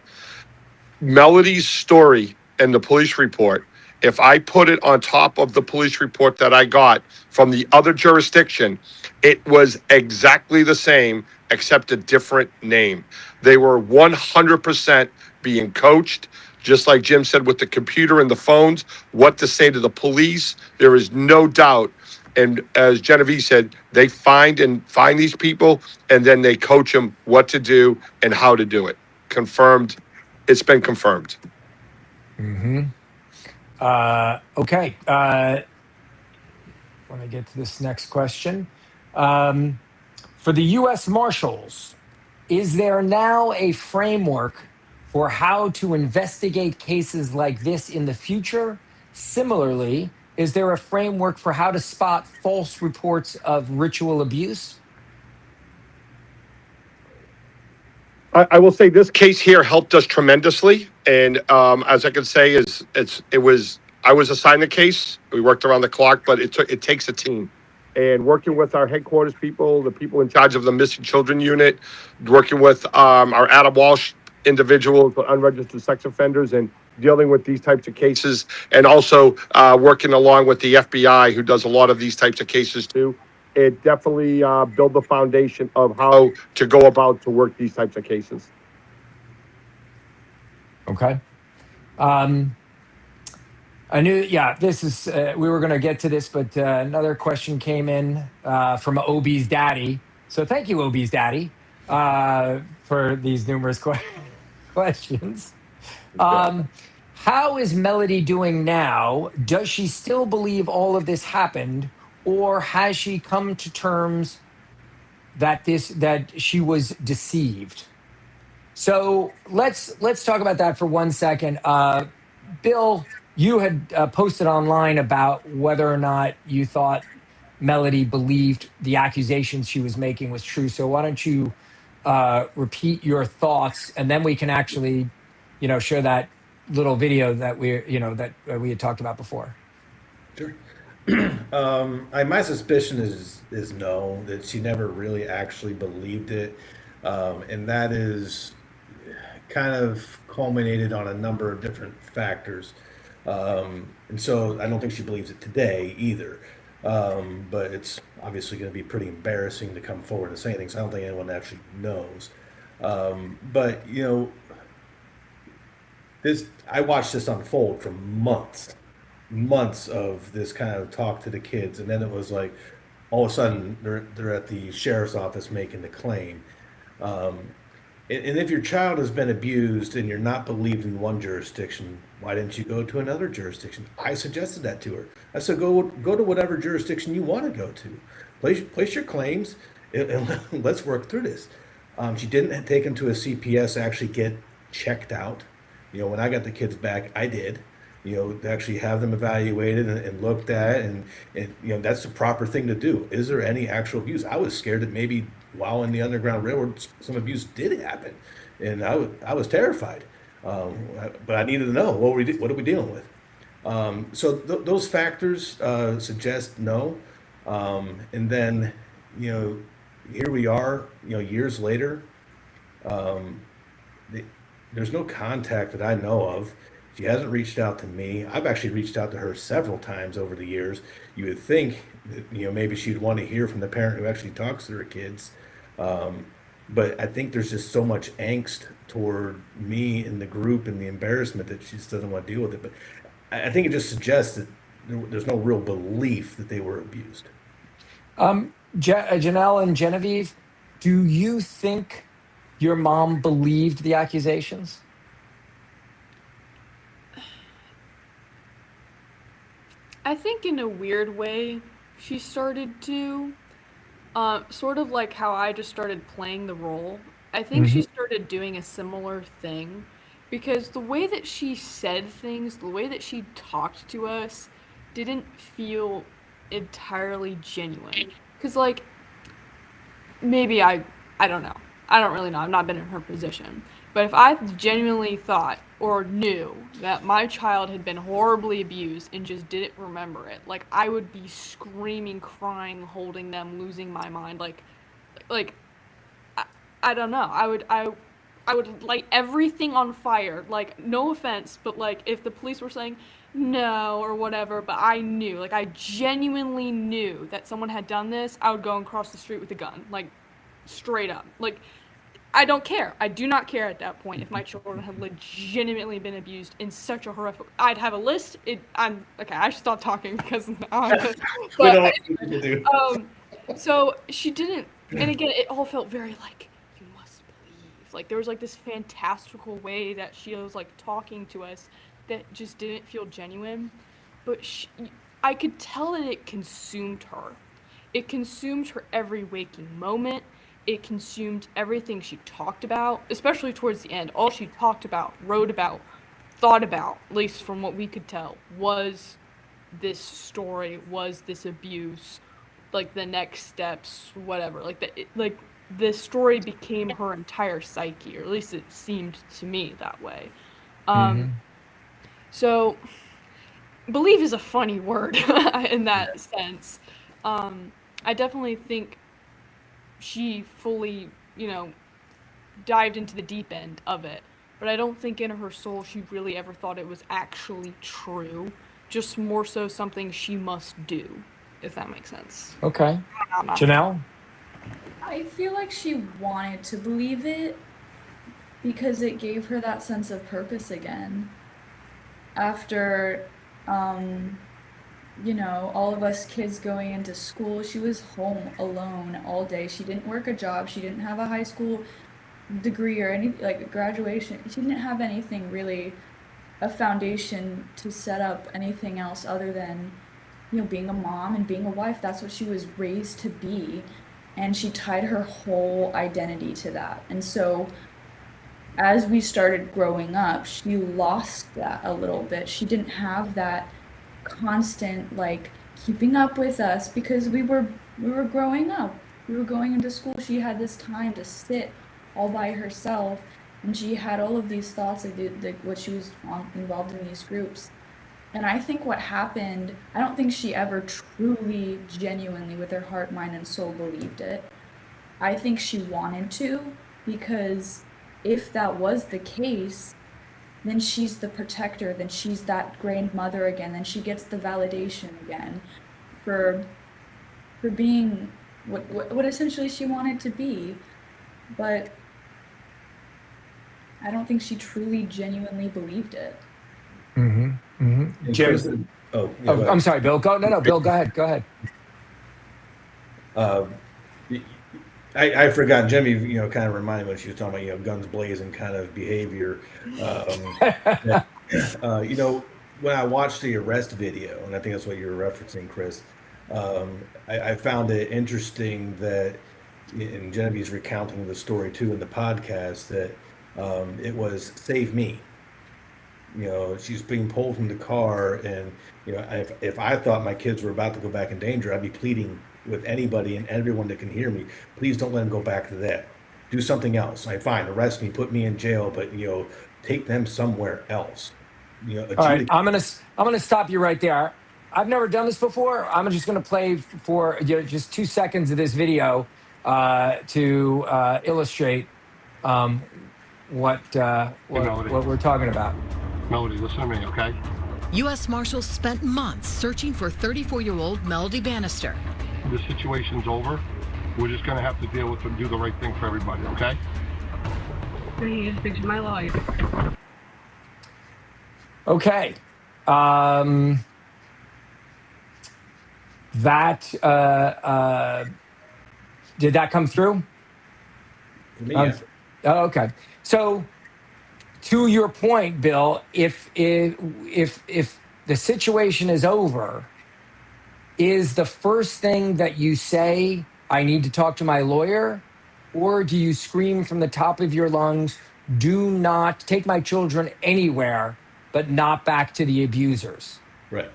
S2: Melody's story and the police report, if I put it on top of the police report that I got from the other jurisdiction, it was exactly the same except a different name. They were 100% being coached, just like Jim said, with the computer and the phones, what to say to the police. There is no doubt. And as Genevieve said, they find these people, and then they coach them what to do and how to do it. Confirmed. It's been confirmed.
S1: Okay. When I get to this next question, for the U.S. Marshals, is there now a framework for how to investigate cases like this in the future? Similarly, is there a framework for how to spot false reports of ritual abuse?
S2: I will say this case here helped us tremendously, and as I can say, I was assigned the case. We worked around the clock, but it takes a team. And working with our headquarters people, the people in charge of the missing children unit, working with our Adam Walsh individuals, unregistered sex offenders, and dealing with these types of cases, and also working along with the FBI, who does a lot of these types of cases too. It definitely built the foundation of how to go about to work these types of cases.
S1: Okay. I knew, yeah, this is, we were going to get to this, but another question came in from Obie's daddy. So thank you, Obie's daddy, for these numerous questions. How is Melody doing now? Does she still believe all of this happened, or has she come to terms that she was deceived? So let's talk about that for 1 second. Bill, you had posted online about whether or not you thought Melody believed the accusations she was making was true. So why don't you repeat your thoughts, and then we can actually, share that little video that we had talked about before.
S6: Sure. My suspicion is no, that she never really actually believed it, and that is kind of culminated on a number of different factors. And so I don't think she believes it today either. But it's obviously going to be pretty embarrassing to come forward and say anything. So I don't think anyone actually knows. But I watched this unfold for months of this kind of talk to the kids, and then it was like all of a sudden they're at the sheriff's office making the claim. And if your child has been abused and you're not believed in one jurisdiction, why didn't you go to another jurisdiction? I suggested that to her. I said, go to whatever jurisdiction you want to go to. Place your claims, and let's work through this. She didn't take them to a CPS, actually get checked out. When I got the kids back, I did. Actually have them evaluated and looked at, and that's the proper thing to do. Is there any actual abuse? I was scared that maybe while in the Underground Railroad, some abuse did happen, and I was terrified. But I needed to know what are we dealing with. So those factors suggest no, and then here we are, years later. There's no contact that I know of. She hasn't reached out to me. I've actually reached out to her several times over the years. You would think that, maybe she'd want to hear from the parent who actually talks to her kids. but I think there's just so much angst toward me and the group and the embarrassment that she just doesn't want to deal with it. But I think it just suggests that there's no real belief that they were abused.
S1: Janelle and Genevieve, do you think your mom believed the accusations?
S3: I think in a weird way, she started to. Sort of like how I just started playing the role. I think she started doing a similar thing because the way that she said things, the way that she talked to us, didn't feel entirely genuine. Because, like, maybe I don't know. I don't really know. I've not been in her position. But if I genuinely thought or knew that my child had been horribly abused and just didn't remember it, like I would be screaming, crying, holding them, losing my mind. Like I don't know. I would light everything on fire. Like, no offense, but like if the police were saying no or whatever, but I knew, like I genuinely knew that someone had done this, I would go and cross the street with a gun. Like straight up. Like I don't care. I do not care at that point if my children have legitimately been abused in such a horrific. I'd have a list. I'm okay. I should stop talking because now.
S6: We don't know what to do.
S3: So she didn't, and again, it all felt very like you must believe. Like there was like this fantastical way that she was like talking to us that just didn't feel genuine. But I could tell that it consumed her. It consumed her every waking moment. It consumed everything she talked about, especially towards the end. All she talked about, wrote about, thought about, at least from what we could tell, was this story, was this abuse, like the next steps, whatever. Like this story became her entire psyche, or at least it seemed to me that way. So, believe is a funny word in that sense. I definitely think she fully, dived into the deep end of it. But I don't think in her soul she really ever thought it was actually true. Just more so something she must do, if that makes sense.
S1: Okay. Janelle?
S4: I feel like she wanted to believe it because it gave her that sense of purpose again. After, all of us kids going into school, she was home alone all day. She didn't work a job. She didn't have a high school degree or any like graduation. She didn't have anything really, a foundation to set up anything else other than, being a mom and being a wife. That's what she was raised to be. And she tied her whole identity to that. And so as we started growing up, she lost that a little bit. She didn't have that constant like keeping up with us because we were growing up. We were going into school. She had this time to sit all by herself, and she had all of these thoughts like what she was involved in these groups. And I think what happened, I don't think she ever truly, genuinely, with her heart, mind, and soul believed it. I think she wanted to, because if that was the case, then she's the protector, then she's that grandmother again, then she gets the validation again for being what essentially she wanted to be. But I don't think she truly, genuinely believed it.
S1: Jim?
S6: Oh, yeah,
S1: I'm sorry, Bill. No, Bill, go ahead.
S6: I forgot. Genevieve, kind of reminded me when she was talking about, guns blazing kind of behavior. When I watched the arrest video, and I think that's what you were referencing, Chris, I found it interesting that, in Genevieve's recounting of the story too in the podcast, that it was save me. She's being pulled from the car, and if I thought my kids were about to go back in danger, I'd be pleading with anybody and everyone that can hear me, please don't let them go back to that. Do something else. Fine, arrest me, put me in jail, but take them somewhere else.
S1: All right, I'm gonna stop you right there. I've never done this before. I'm just gonna play for just 2 seconds of this video to illustrate what we're talking about.
S7: Melody, listen to me, okay?
S8: U.S. Marshals spent months searching for 34-year-old Melody Bannister.
S7: This situation's over. We're just going to have to deal with and do the right thing for everybody, okay?
S8: He just pictured my life.
S1: Okay. Did that come through?
S6: For me, yeah.
S1: Okay. So to your point, Bill, if the situation is over, is the first thing that you say, I need to talk to my lawyer? Or do you scream from the top of your lungs, do not take my children anywhere, but not back to the abusers?
S6: Right.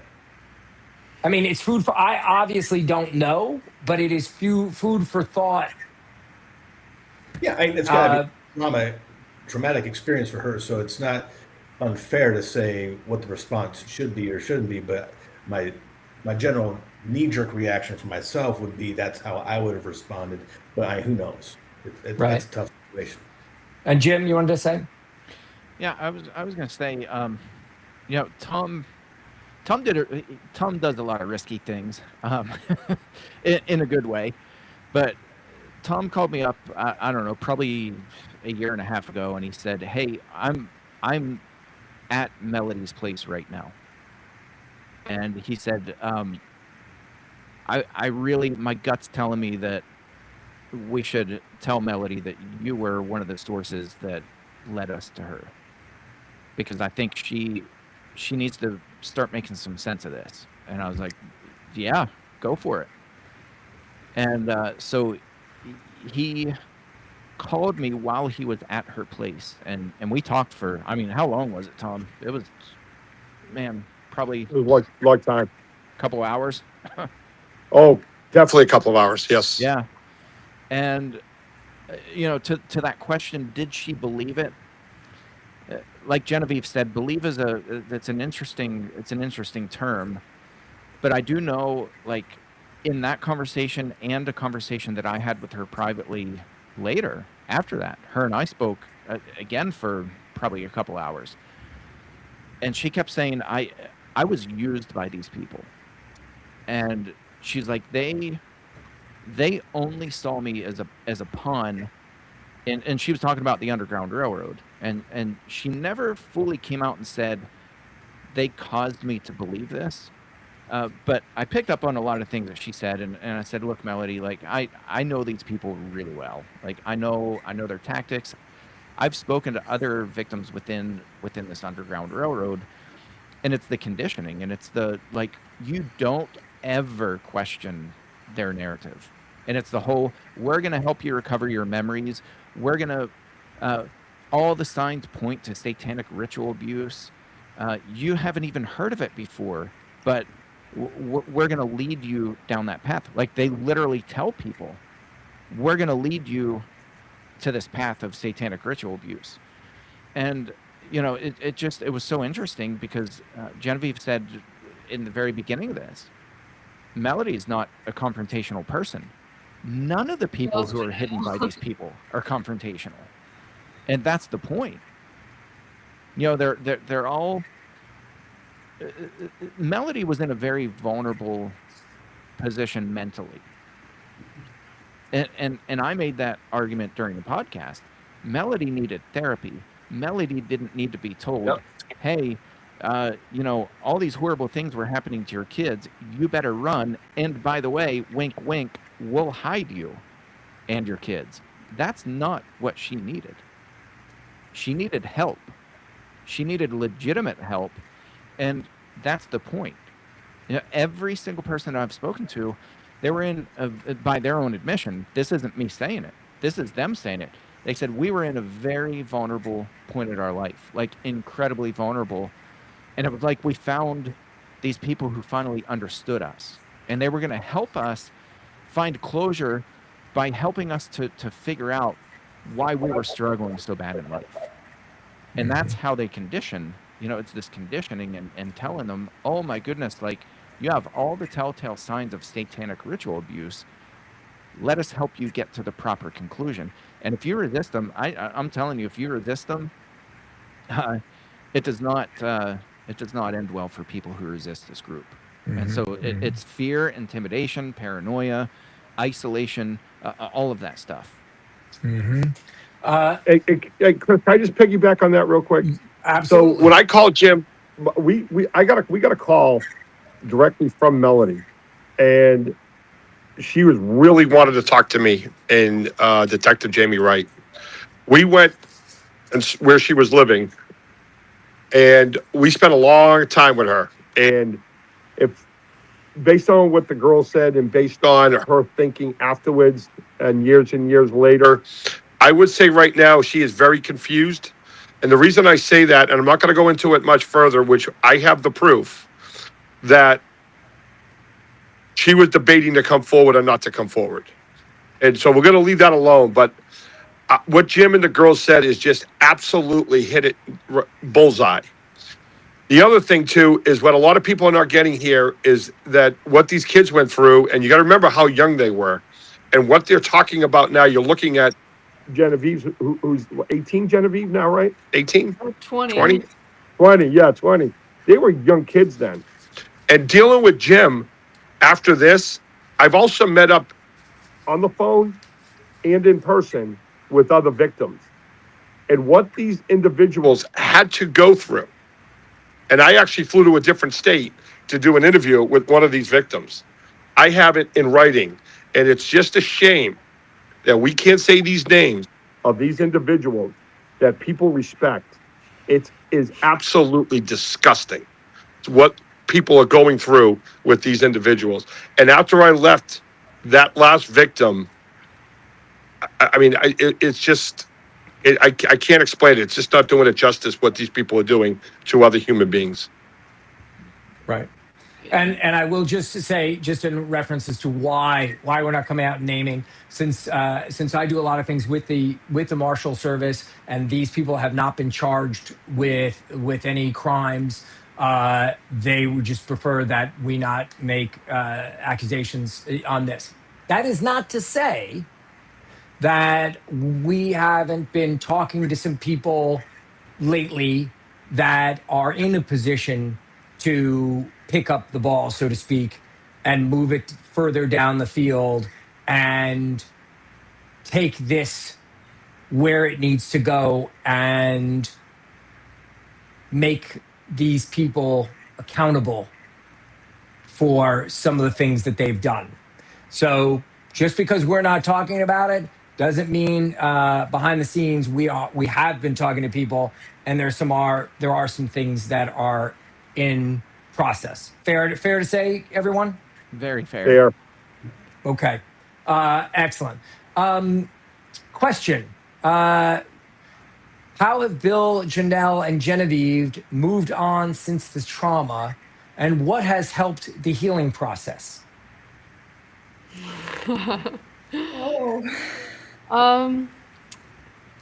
S1: I mean, it's food for, I obviously don't know, but it is food for thought.
S6: Yeah, it's got to be traumatic experience for her, so it's not unfair to say what the response should be or shouldn't be. But my general knee-jerk reaction for myself would be that's how I would have responded. But who knows?
S1: Right.
S6: That's a tough situation.
S1: And Jim, you wanted to say?
S5: Yeah, I was going to say, Tom does a lot of risky things, in a good way, but Tom called me up, I don't know, probably a year and a half ago, and he said, "Hey, I'm at Melody's place right now," and he said, I really, my gut's telling me that we should tell Melody that you were one of the sources that led us to her, because I think she needs to start making some sense of this. And I was like, yeah, go for it. And so he called me while he was at her place, and we talked for, I mean, how long was it, Tom? It was, man, probably
S2: It was long time.
S5: a couple hours.
S2: Oh, definitely a couple of hours. Yes.
S5: Yeah. And to that question, did she believe it? Like Genevieve said, believe is it's an interesting term, but I do know, like, in that conversation and a conversation that I had with her privately later after that, her and I spoke again for probably a couple hours, and she kept saying, I was used by these people, and she's like, they only saw me as a pawn. And she was talking about the Underground Railroad, and she never fully came out and said they caused me to believe this. But I picked up on a lot of things that she said, and I said, look, Melody, like, I know these people really well. Like, I know their tactics. I've spoken to other victims within this Underground Railroad, and it's the conditioning, and it's the, like, you don't ever question their narrative. And it's the whole, we're going to help you recover your memories. We're going to, all the signs point to satanic ritual abuse. You haven't even heard of it before, but we're going to lead you down that path. Like, they literally tell people, we're going to lead you to this path of satanic ritual abuse. And, it was so interesting because Genevieve said in the very beginning of this, Melody is not a confrontational person. None of the people who are hidden by these people are confrontational, and that's the point. They're all. Melody was in a very vulnerable position mentally, and I made that argument during the podcast. Melody needed therapy. Melody didn't need to be told,
S1: Yep.
S5: "Hey, all these horrible things were happening to your kids. You better run. And by the way, wink, wink, we'll hide you and your kids." That's not what she needed. She needed help. She needed legitimate help. And that's the point. Every single person I've spoken to, they were in, by their own admission, this isn't me saying it, this is them saying it. They said, we were in a very vulnerable point in our life, like incredibly vulnerable. And it was like we found these people who finally understood us, and they were going to help us find closure by helping us to figure out why we were struggling so bad in life. And that's how they condition. It's this conditioning and telling them, oh my goodness, like, you have all the telltale signs of satanic ritual abuse. Let us help you get to the proper conclusion. And if you resist them, I'm telling you, if you resist them, it does not end well for people who resist this group. And so it's fear, intimidation, paranoia, isolation, all of that stuff.
S1: Mm-hmm.
S2: Hey, Chris, can I just piggyback on that real quick? So
S1: Absolutely.
S2: when I called Jim, we got a call directly from Melody, and she was really wanted to talk to me and Detective Jamie Wright. We went and where she was living, and we spent a long time with her. And if based on what the girl said, and based on her thinking afterwards, and years later, I would say right now she is very confused. And the reason I say that, and I'm not going to go into it much further, which I have the proof that she was debating to come forward or not to come forward. And so we're going to leave that alone. But what Jim and the girls said is just absolutely hit it bullseye. The other thing, too, is what a lot of people are not getting here is that what these kids went through, and you got to remember how young they were and what they're talking about now. You're looking at Genevieve, who's 18, Genevieve now, right? 18?
S3: 20.
S2: 20? 20, yeah, 20. They were young kids then. And dealing with Jim after this, I've also met up on the phone and in person with other victims. And what these individuals had to go through. And I actually flew to a different state to do an interview with one of these victims. I have it in writing. And it's just a shame that we can't say these names of these individuals that people respect. It is absolutely disgusting. It's what people are going through with these individuals. And after I left that last victim, it's just, I can't explain it. It's just not doing it justice what these people are doing to other human beings.
S1: Right. And I will just say, just in reference as to why we're not coming out and naming, since I do a lot of things with the Marshal Service, and these people have not been charged with any crimes. They would just prefer that we not make accusations on this. That is not to say that we haven't been talking to some people lately that are in a position to pick up the ball, so to speak, and move it further down the field and take this where it needs to go and make these people accountable for some of the things that they've done. So just because we're not talking about it doesn't mean behind the scenes we have been talking to people, and there are some things that are in process. Fair to say, everyone?
S5: Very fair.
S2: Fair.
S1: Okay. Excellent. Question. How have Bill, Janelle, and Genevieve moved on since the trauma, and what has helped the healing process?
S4: Oh.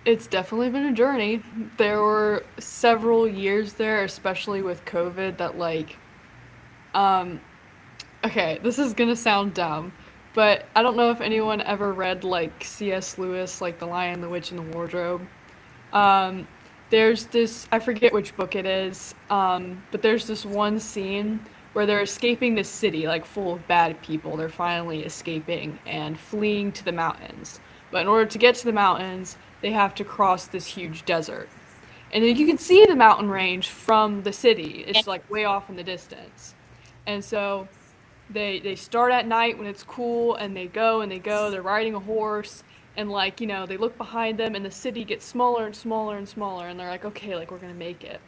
S3: It's definitely been a journey. There were several years there, especially with COVID, that okay, this is gonna sound dumb, but I don't know if anyone ever read like C.S. Lewis, like The Lion, the Witch, and the Wardrobe. Um, there's this, I forget which book it is, but there's this one scene where they're escaping this city, like full of bad people. They're finally escaping and fleeing to the mountains. But in order to get to the mountains, they have to cross this huge desert. And then you can see the mountain range from the city. It's like way off in the distance. And so they start at night when it's cool, and they go and they go. They're riding a horse, and they look behind them, and the city gets smaller and smaller and smaller, and they're like, okay, like we're gonna make it.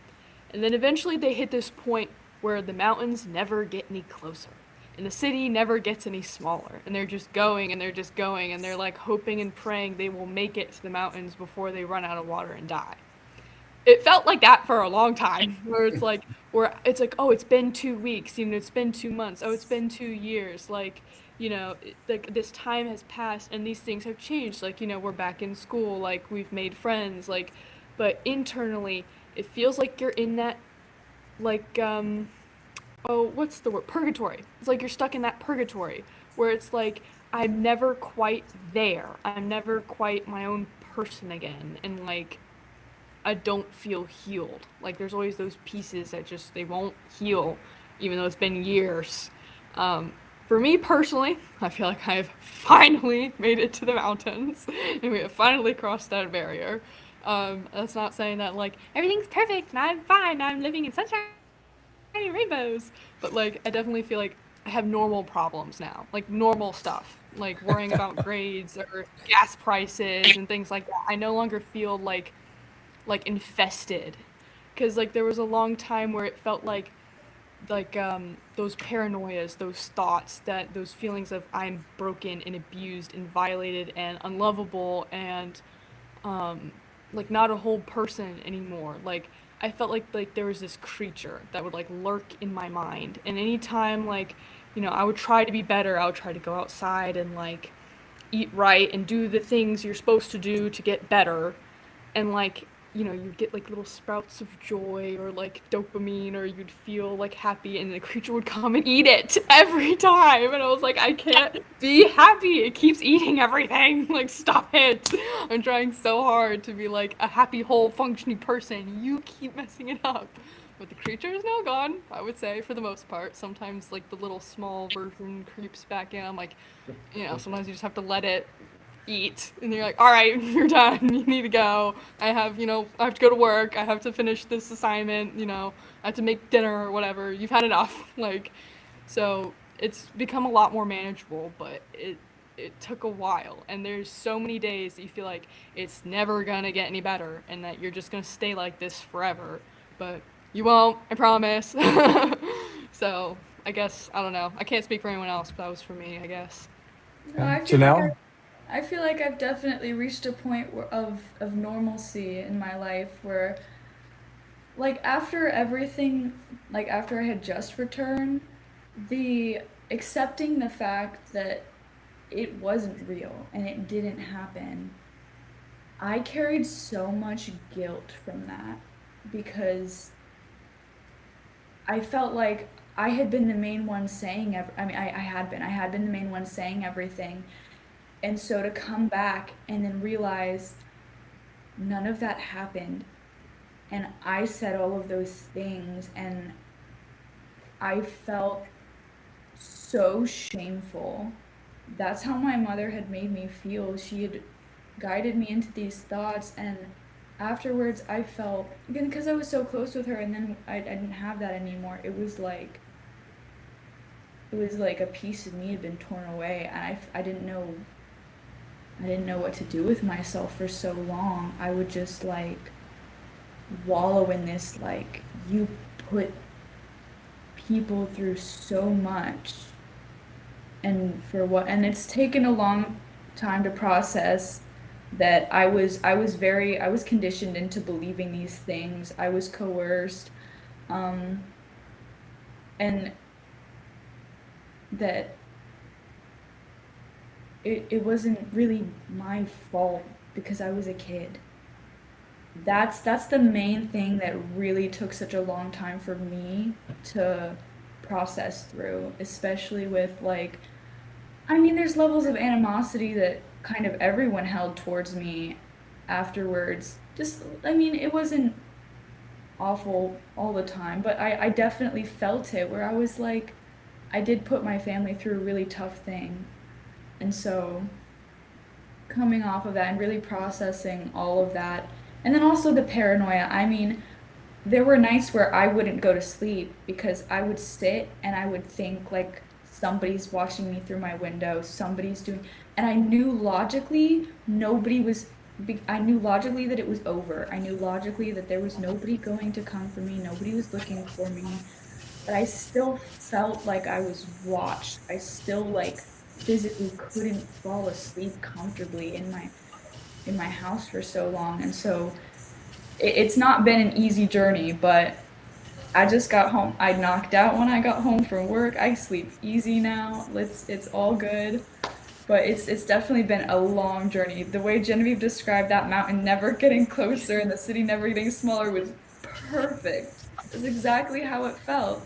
S3: And then eventually they hit this point where the mountains never get any closer, and the city never gets any smaller, and they're just going and they're just going, and they're like hoping and praying they will make it to the mountains before they run out of water and die. It felt like that for a long time, where it's like, oh, it's been 2 weeks, it's been 2 months, oh, it's been 2 years, like this time has passed and these things have changed, we're back in school, like we've made friends, but internally it feels like you're in that, like oh, what's the word, purgatory. It's like you're stuck in that purgatory where it's like I'm never quite there, I'm never quite my own person again, and I don't feel healed. Like there's always those pieces that just they won't heal, even though it's been years. for me personally, I feel like I've finally made it to the mountains, and we have finally crossed that barrier. That's not saying that like everything's perfect and I'm fine, I'm living in sunshine and rainbows, but like I definitely feel like I have normal problems now, like normal stuff, like worrying about grades or gas prices and things like that. I no longer feel like infested, because like there was a long time where it felt like those paranoias, those thoughts, that those feelings of I'm broken and abused and violated and unlovable and um like not a whole person anymore. Like I felt like there was this creature that would like lurk in my mind, and anytime like I would try to be better, I would try to go outside and like eat right and do the things you're supposed to do to get better, and like you'd get like little sprouts of joy or like dopamine, or you'd feel like happy, and the creature would come and eat it every time, and I was like, I can't be happy, it keeps eating everything. Like, stop it. I'm trying so hard to be like a happy, whole, functioning person, you keep messing it up. But the creature is now gone, I would say, for the most part. Sometimes like the little small version creeps back in. I'm like, sometimes you just have to let it eat, and you're like, all right, you're done, you need to go. I have to go to work, I have to finish this assignment, I have to make dinner or whatever, you've had enough. Like, so it's become a lot more manageable, but it took a while, and there's so many days that you feel like it's never gonna get any better and that you're just gonna stay like this forever, but you won't, I promise. So I guess, I don't know, I can't speak for anyone else, but that was for me, I guess.
S4: No,
S1: Janelle?
S4: I feel like I've definitely reached a point of normalcy in my life where, like, after everything, like, after I had just returned, the accepting the fact that it wasn't real and it didn't happen, I carried so much guilt from that because I felt like I had been the main one saying, I had been the main one saying everything. And so to come back and then realize none of that happened, and I said all of those things, and I felt so shameful. That's how my mother had made me feel. She had guided me into these thoughts, and afterwards I felt, again, because I was so close with her, and then I didn't have that anymore. It was like a piece of me had been torn away, and I didn't know what to do with myself for so long. I would just like wallow in this, like, you put people through so much, and for what? And it's taken a long time to process that I was conditioned into believing these things. I was coerced, um, and that it wasn't really my fault because I was a kid. That's the main thing that really took such a long time for me to process through, especially with like, I mean, there's levels of animosity that kind of everyone held towards me afterwards. Just, I mean, it wasn't awful all the time, but I definitely felt it where I was like, I did put my family through a really tough thing. And so coming off of that and really processing all of that. And then also the paranoia. I mean, there were nights where I wouldn't go to sleep because I would sit and I would think like somebody's watching me through my window, somebody's doing, and I knew logically nobody was, I knew logically that it was over. I knew logically that there was nobody going to come for me, nobody was looking for me, but I still felt like I was watched. I still like physically couldn't fall asleep comfortably in my house for so long. And so it's not been an easy journey, but I just got home. I knocked out when I got home from work. I sleep easy now. It's all good. But it's definitely been a long journey. The way Genevieve described that mountain never getting closer and the city never getting smaller was perfect. It's exactly how it felt.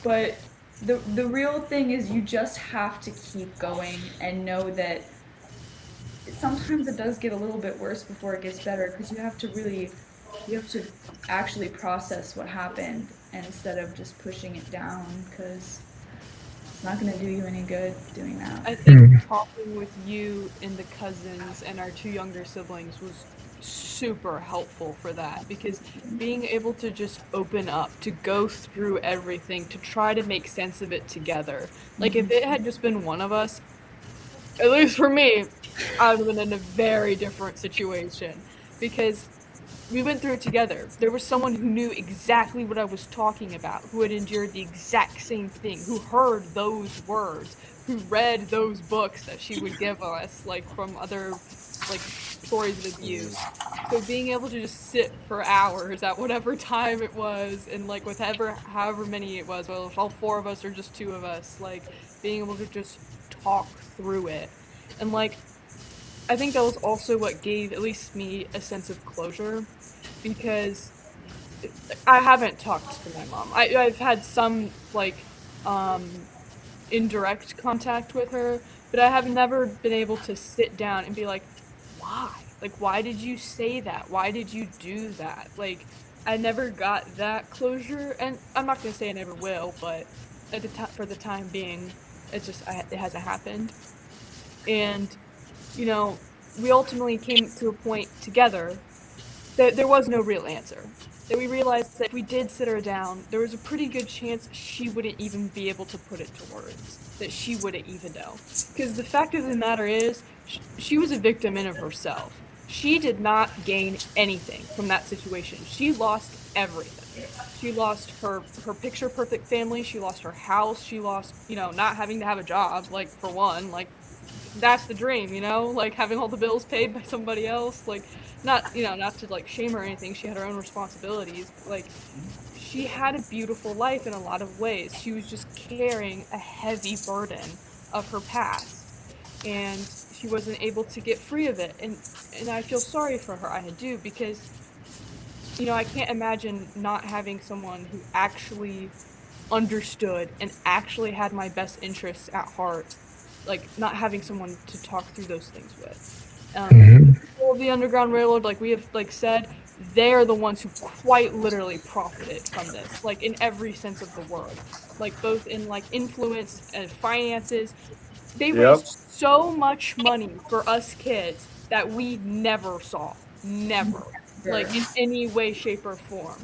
S4: But the real thing is you just have to keep going and know that sometimes it does get a little bit worse before it gets better because you have to actually process what happened instead of just pushing it down because It's not going to do you any good doing that.
S3: I think talking with you and the cousins and our two younger siblings was super helpful for that because being able to just open up, to go through everything, to try to make sense of it together. Like if it had just been one of us, at least for me, I would have been in a very different situation because we went through it together. There was someone who knew exactly what I was talking about, who had endured the exact same thing, who heard those words, who read those books that she would give us, like from other like stories of abuse. So being able to just sit for hours at whatever time it was, and like with however many it was, whether it's all four of us or just two of us, like being able to just talk through it, and like I think that was also what gave at least me a sense of closure because I haven't talked to my mom. I've had some like um, indirect contact with her, but I have never been able to sit down and be like, why? Like, why did you say that? Why did you do that? Like, I never got that closure, and I'm not gonna say I never will, but at the for the time being, it hasn't happened, and you know, we ultimately came to a point together that there was no real answer. That we realized that if we did sit her down, there was a pretty good chance she wouldn't even be able to put it to words. That she wouldn't even know. Because the fact of the matter is, she was a victim in of herself. She did not gain anything from that situation. She lost everything. She lost her picture perfect family. She lost her house. She lost, not having to have a job, like, for one. Like, that's the dream, like having all the bills paid by somebody else. Like, not to like shame her or anything. She had her own responsibilities. But, like, she had a beautiful life in a lot of ways. She was just carrying a heavy burden of her past, and she wasn't able to get free of it. And I feel sorry for her. I do, because I can't imagine not having someone who actually understood and actually had my best interests at heart, like not having someone to talk through those things with. People of the Underground Railroad, like we have said, they're the ones who quite literally profited from this, like in every sense of the word, like both in like influence and finances. They
S2: Yep.
S3: raised so much money for us kids that we never saw, never, like in any way, shape, or form.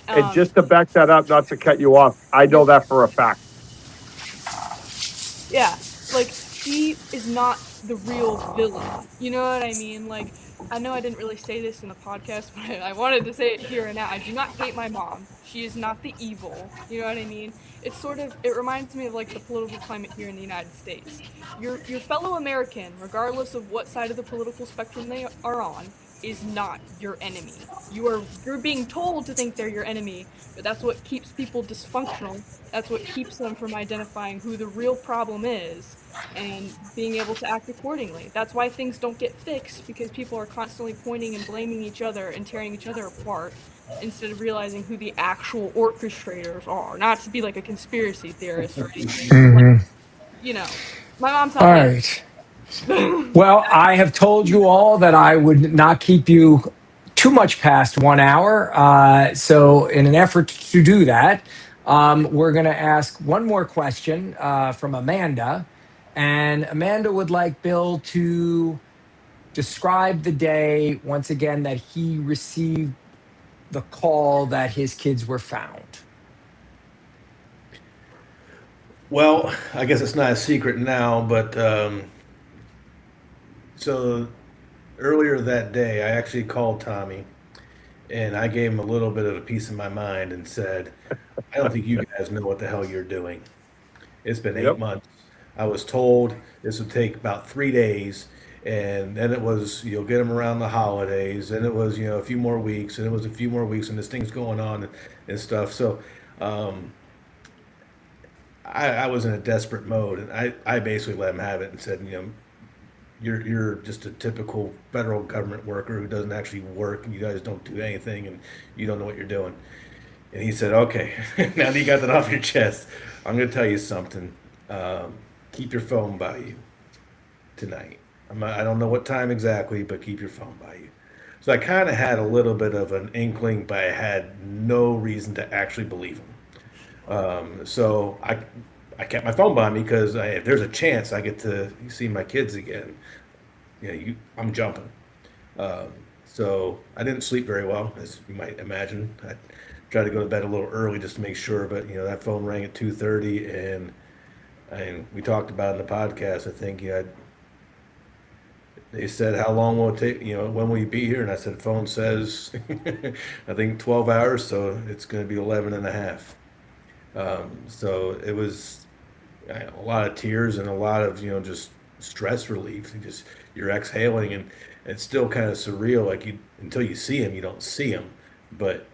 S2: And just to back that up, not to cut you off, I know that for a fact.
S3: Yeah, like she is not the real villain. You know what I mean? Like, I know I didn't really say this in the podcast, but I wanted to say it here and now. I do not hate my mom. She is not the evil. You know what I mean? It reminds me of like the political climate here in the United States. Your fellow American, regardless of what side of the political spectrum they are on, is not your enemy. You're being told to think they're your enemy, but that's what keeps people dysfunctional. That's what keeps them from identifying who the real problem is and being able to act accordingly. That's why things don't get fixed, because people are constantly pointing and blaming each other and tearing each other apart instead of realizing who the actual orchestrators are. Not to be like a conspiracy theorist or anything. Like, my mom's not
S1: All
S3: the
S1: right. Well, I have told you all that I would not keep you too much past 1 hour. So, in an effort to do that, we're going to ask one more question from Amanda. And Amanda would like Bill to describe the day once again that he received the call that his kids were found.
S6: Well, I guess it's not a secret now, but so earlier that day, I actually called Tommy and I gave him a little bit of a piece of my mind and said, I don't think you guys know what the hell you're doing. It's been
S2: Yep.
S6: 8 months. I was told this would take about 3 days, and then it was you'll get them around the holidays, and it was a few more weeks, and it was a few more weeks, and this thing's going on and stuff. So um, I was in a desperate mode, and I basically let him have it and said, you're just a typical federal government worker who doesn't actually work, and you guys don't do anything, and you don't know what you're doing. And he said, okay, now that you got that off your chest, I'm going to tell you something. Keep your phone by you tonight. I don't know what time exactly, but keep your phone by you. So I kind of had a little bit of an inkling, but I had no reason to actually believe him. So I kept my phone by me because if there's a chance I get to see my kids again, I'm jumping. Um, so I didn't sleep very well, as you might imagine. I tried to go to bed a little early just to make sure, but that phone rang at 2:30, and we talked about it in the podcast. I think they said, how long will it take? When will you be here? And I said, phone says, I think 12 hours, so it's going to be 11 and a half. So it was a lot of tears and a lot of just stress relief. You're exhaling, and it's still kind of surreal. Like until you see him, you don't see him, but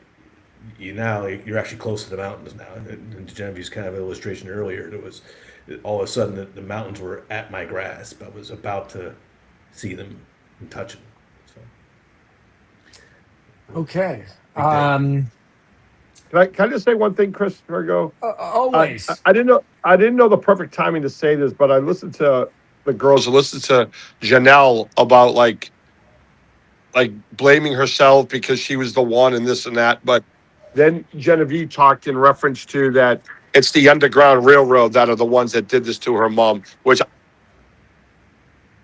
S6: you're actually close to the mountains now. And Genevieve's kind of illustration earlier, it was all of a sudden the mountains were at my grasp. I was about to see them and touch them. So
S1: Okay.
S2: Can I just say one thing, Chris, before I go?
S1: Always.
S2: I didn't know the perfect timing to say this, but I listened to the girls. I listened to Janelle about like blaming herself because she was the one and this and that. But then Genevieve talked in reference to that it's the Underground Railroad that are the ones that did this to her mom, which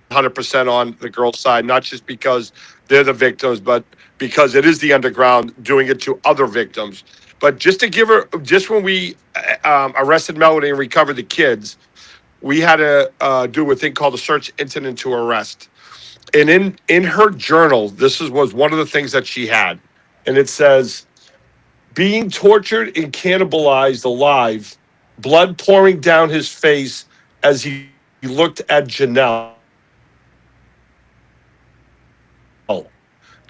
S2: 100% on the girl's side, not just because they're the victims, but because it is the Underground doing it to other victims. But just to give her, just when we arrested Melody and recovered the kids, we had to do a thing called a search incident to arrest. And in her journal, was one of the things that she had. And it says, being tortured and cannibalized alive, blood pouring down his face as he looked at Janelle.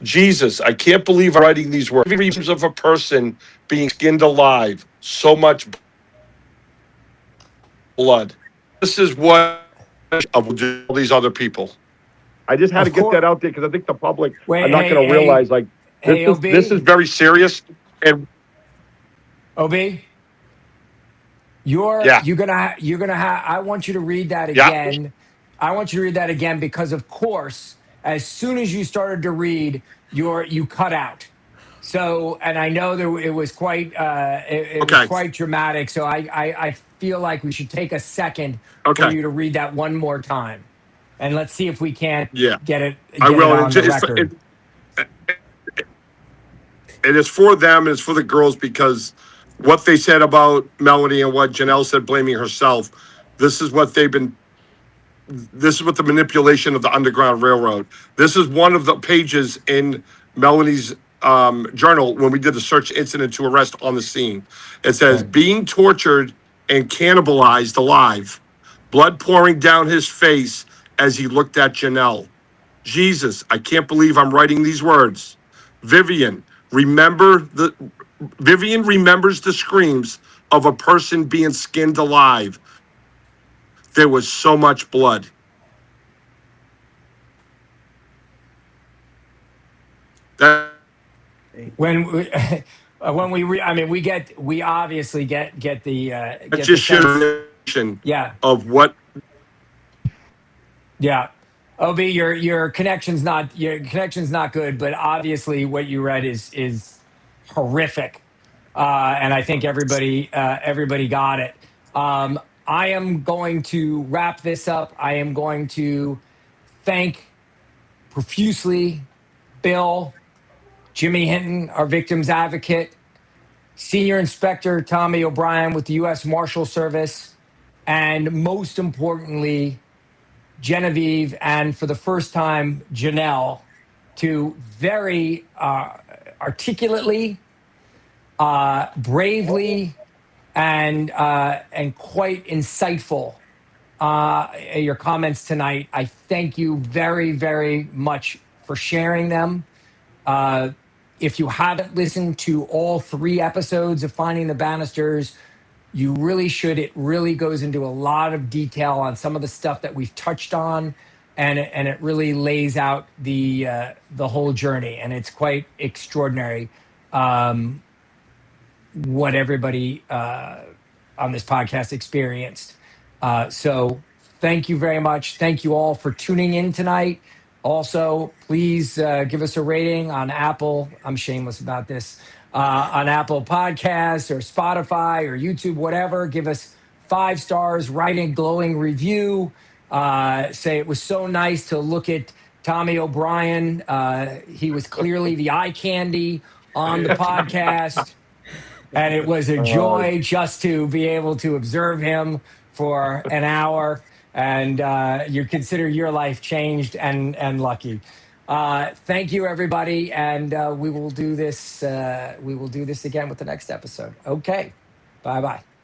S2: Jesus, I can't believe I'm writing these words. Visions of a person being skinned alive, so much blood. This is what of all these other people. I just had to get that out there because I think the public are not going to realize this is very serious. And
S1: OB, you're gonna have. I want you to read that again.
S2: Yeah.
S1: I want you to read that again because, of course, as soon as you started to read, you cut out. So, and I know it was quite was quite dramatic. So I feel like we should take a second for you to read that one more time, and let's see if we can't get it.
S2: I will.
S1: On the record.
S2: And it's for them, and it's for the girls, because what they said about Melody and what Janelle said blaming herself, this is what the manipulation of the Underground Railroad. This is one of the pages in Melody's journal when we did the search incident to arrest on the scene. It says, being tortured and cannibalized alive, blood pouring down his face as he looked at Janelle. Jesus, I can't believe I'm writing these words. Vivian remembers the screams of a person being skinned alive. There was so much blood.
S1: When we obviously get the
S2: of what.
S1: Yeah. OB, your connection's not good, but obviously what you read is horrific, and I think everybody got it. I am going to wrap this up. I am going to thank profusely Bill, Jimmy Hinton, our victims advocate, Senior Inspector Tommy O'Brien with the U.S. Marshal Service, and most importantly, Genevieve, and for the first time, Janelle, to very articulately, bravely, and quite insightful your comments tonight. I thank you very, very much for sharing them. If you haven't listened to all 3 episodes of Finding the Bannisters, you really should. It really goes into a lot of detail on some of the stuff that we've touched on, and it really lays out the whole journey, and it's quite extraordinary what everybody on this podcast experienced. So thank you very much. Thank you all for tuning in tonight. Also, please give us a rating on Apple. I'm shameless about this. On Apple Podcasts or Spotify or YouTube, whatever. Give us 5 stars, write a glowing review, say it was so nice to look at Tommy O'Brien. He was clearly the eye candy on the podcast. And it was a joy just to be able to observe him for an hour. And you consider your life changed and lucky. Thank you, everybody, and we will do this. We will do this again with the next episode. Okay, bye bye.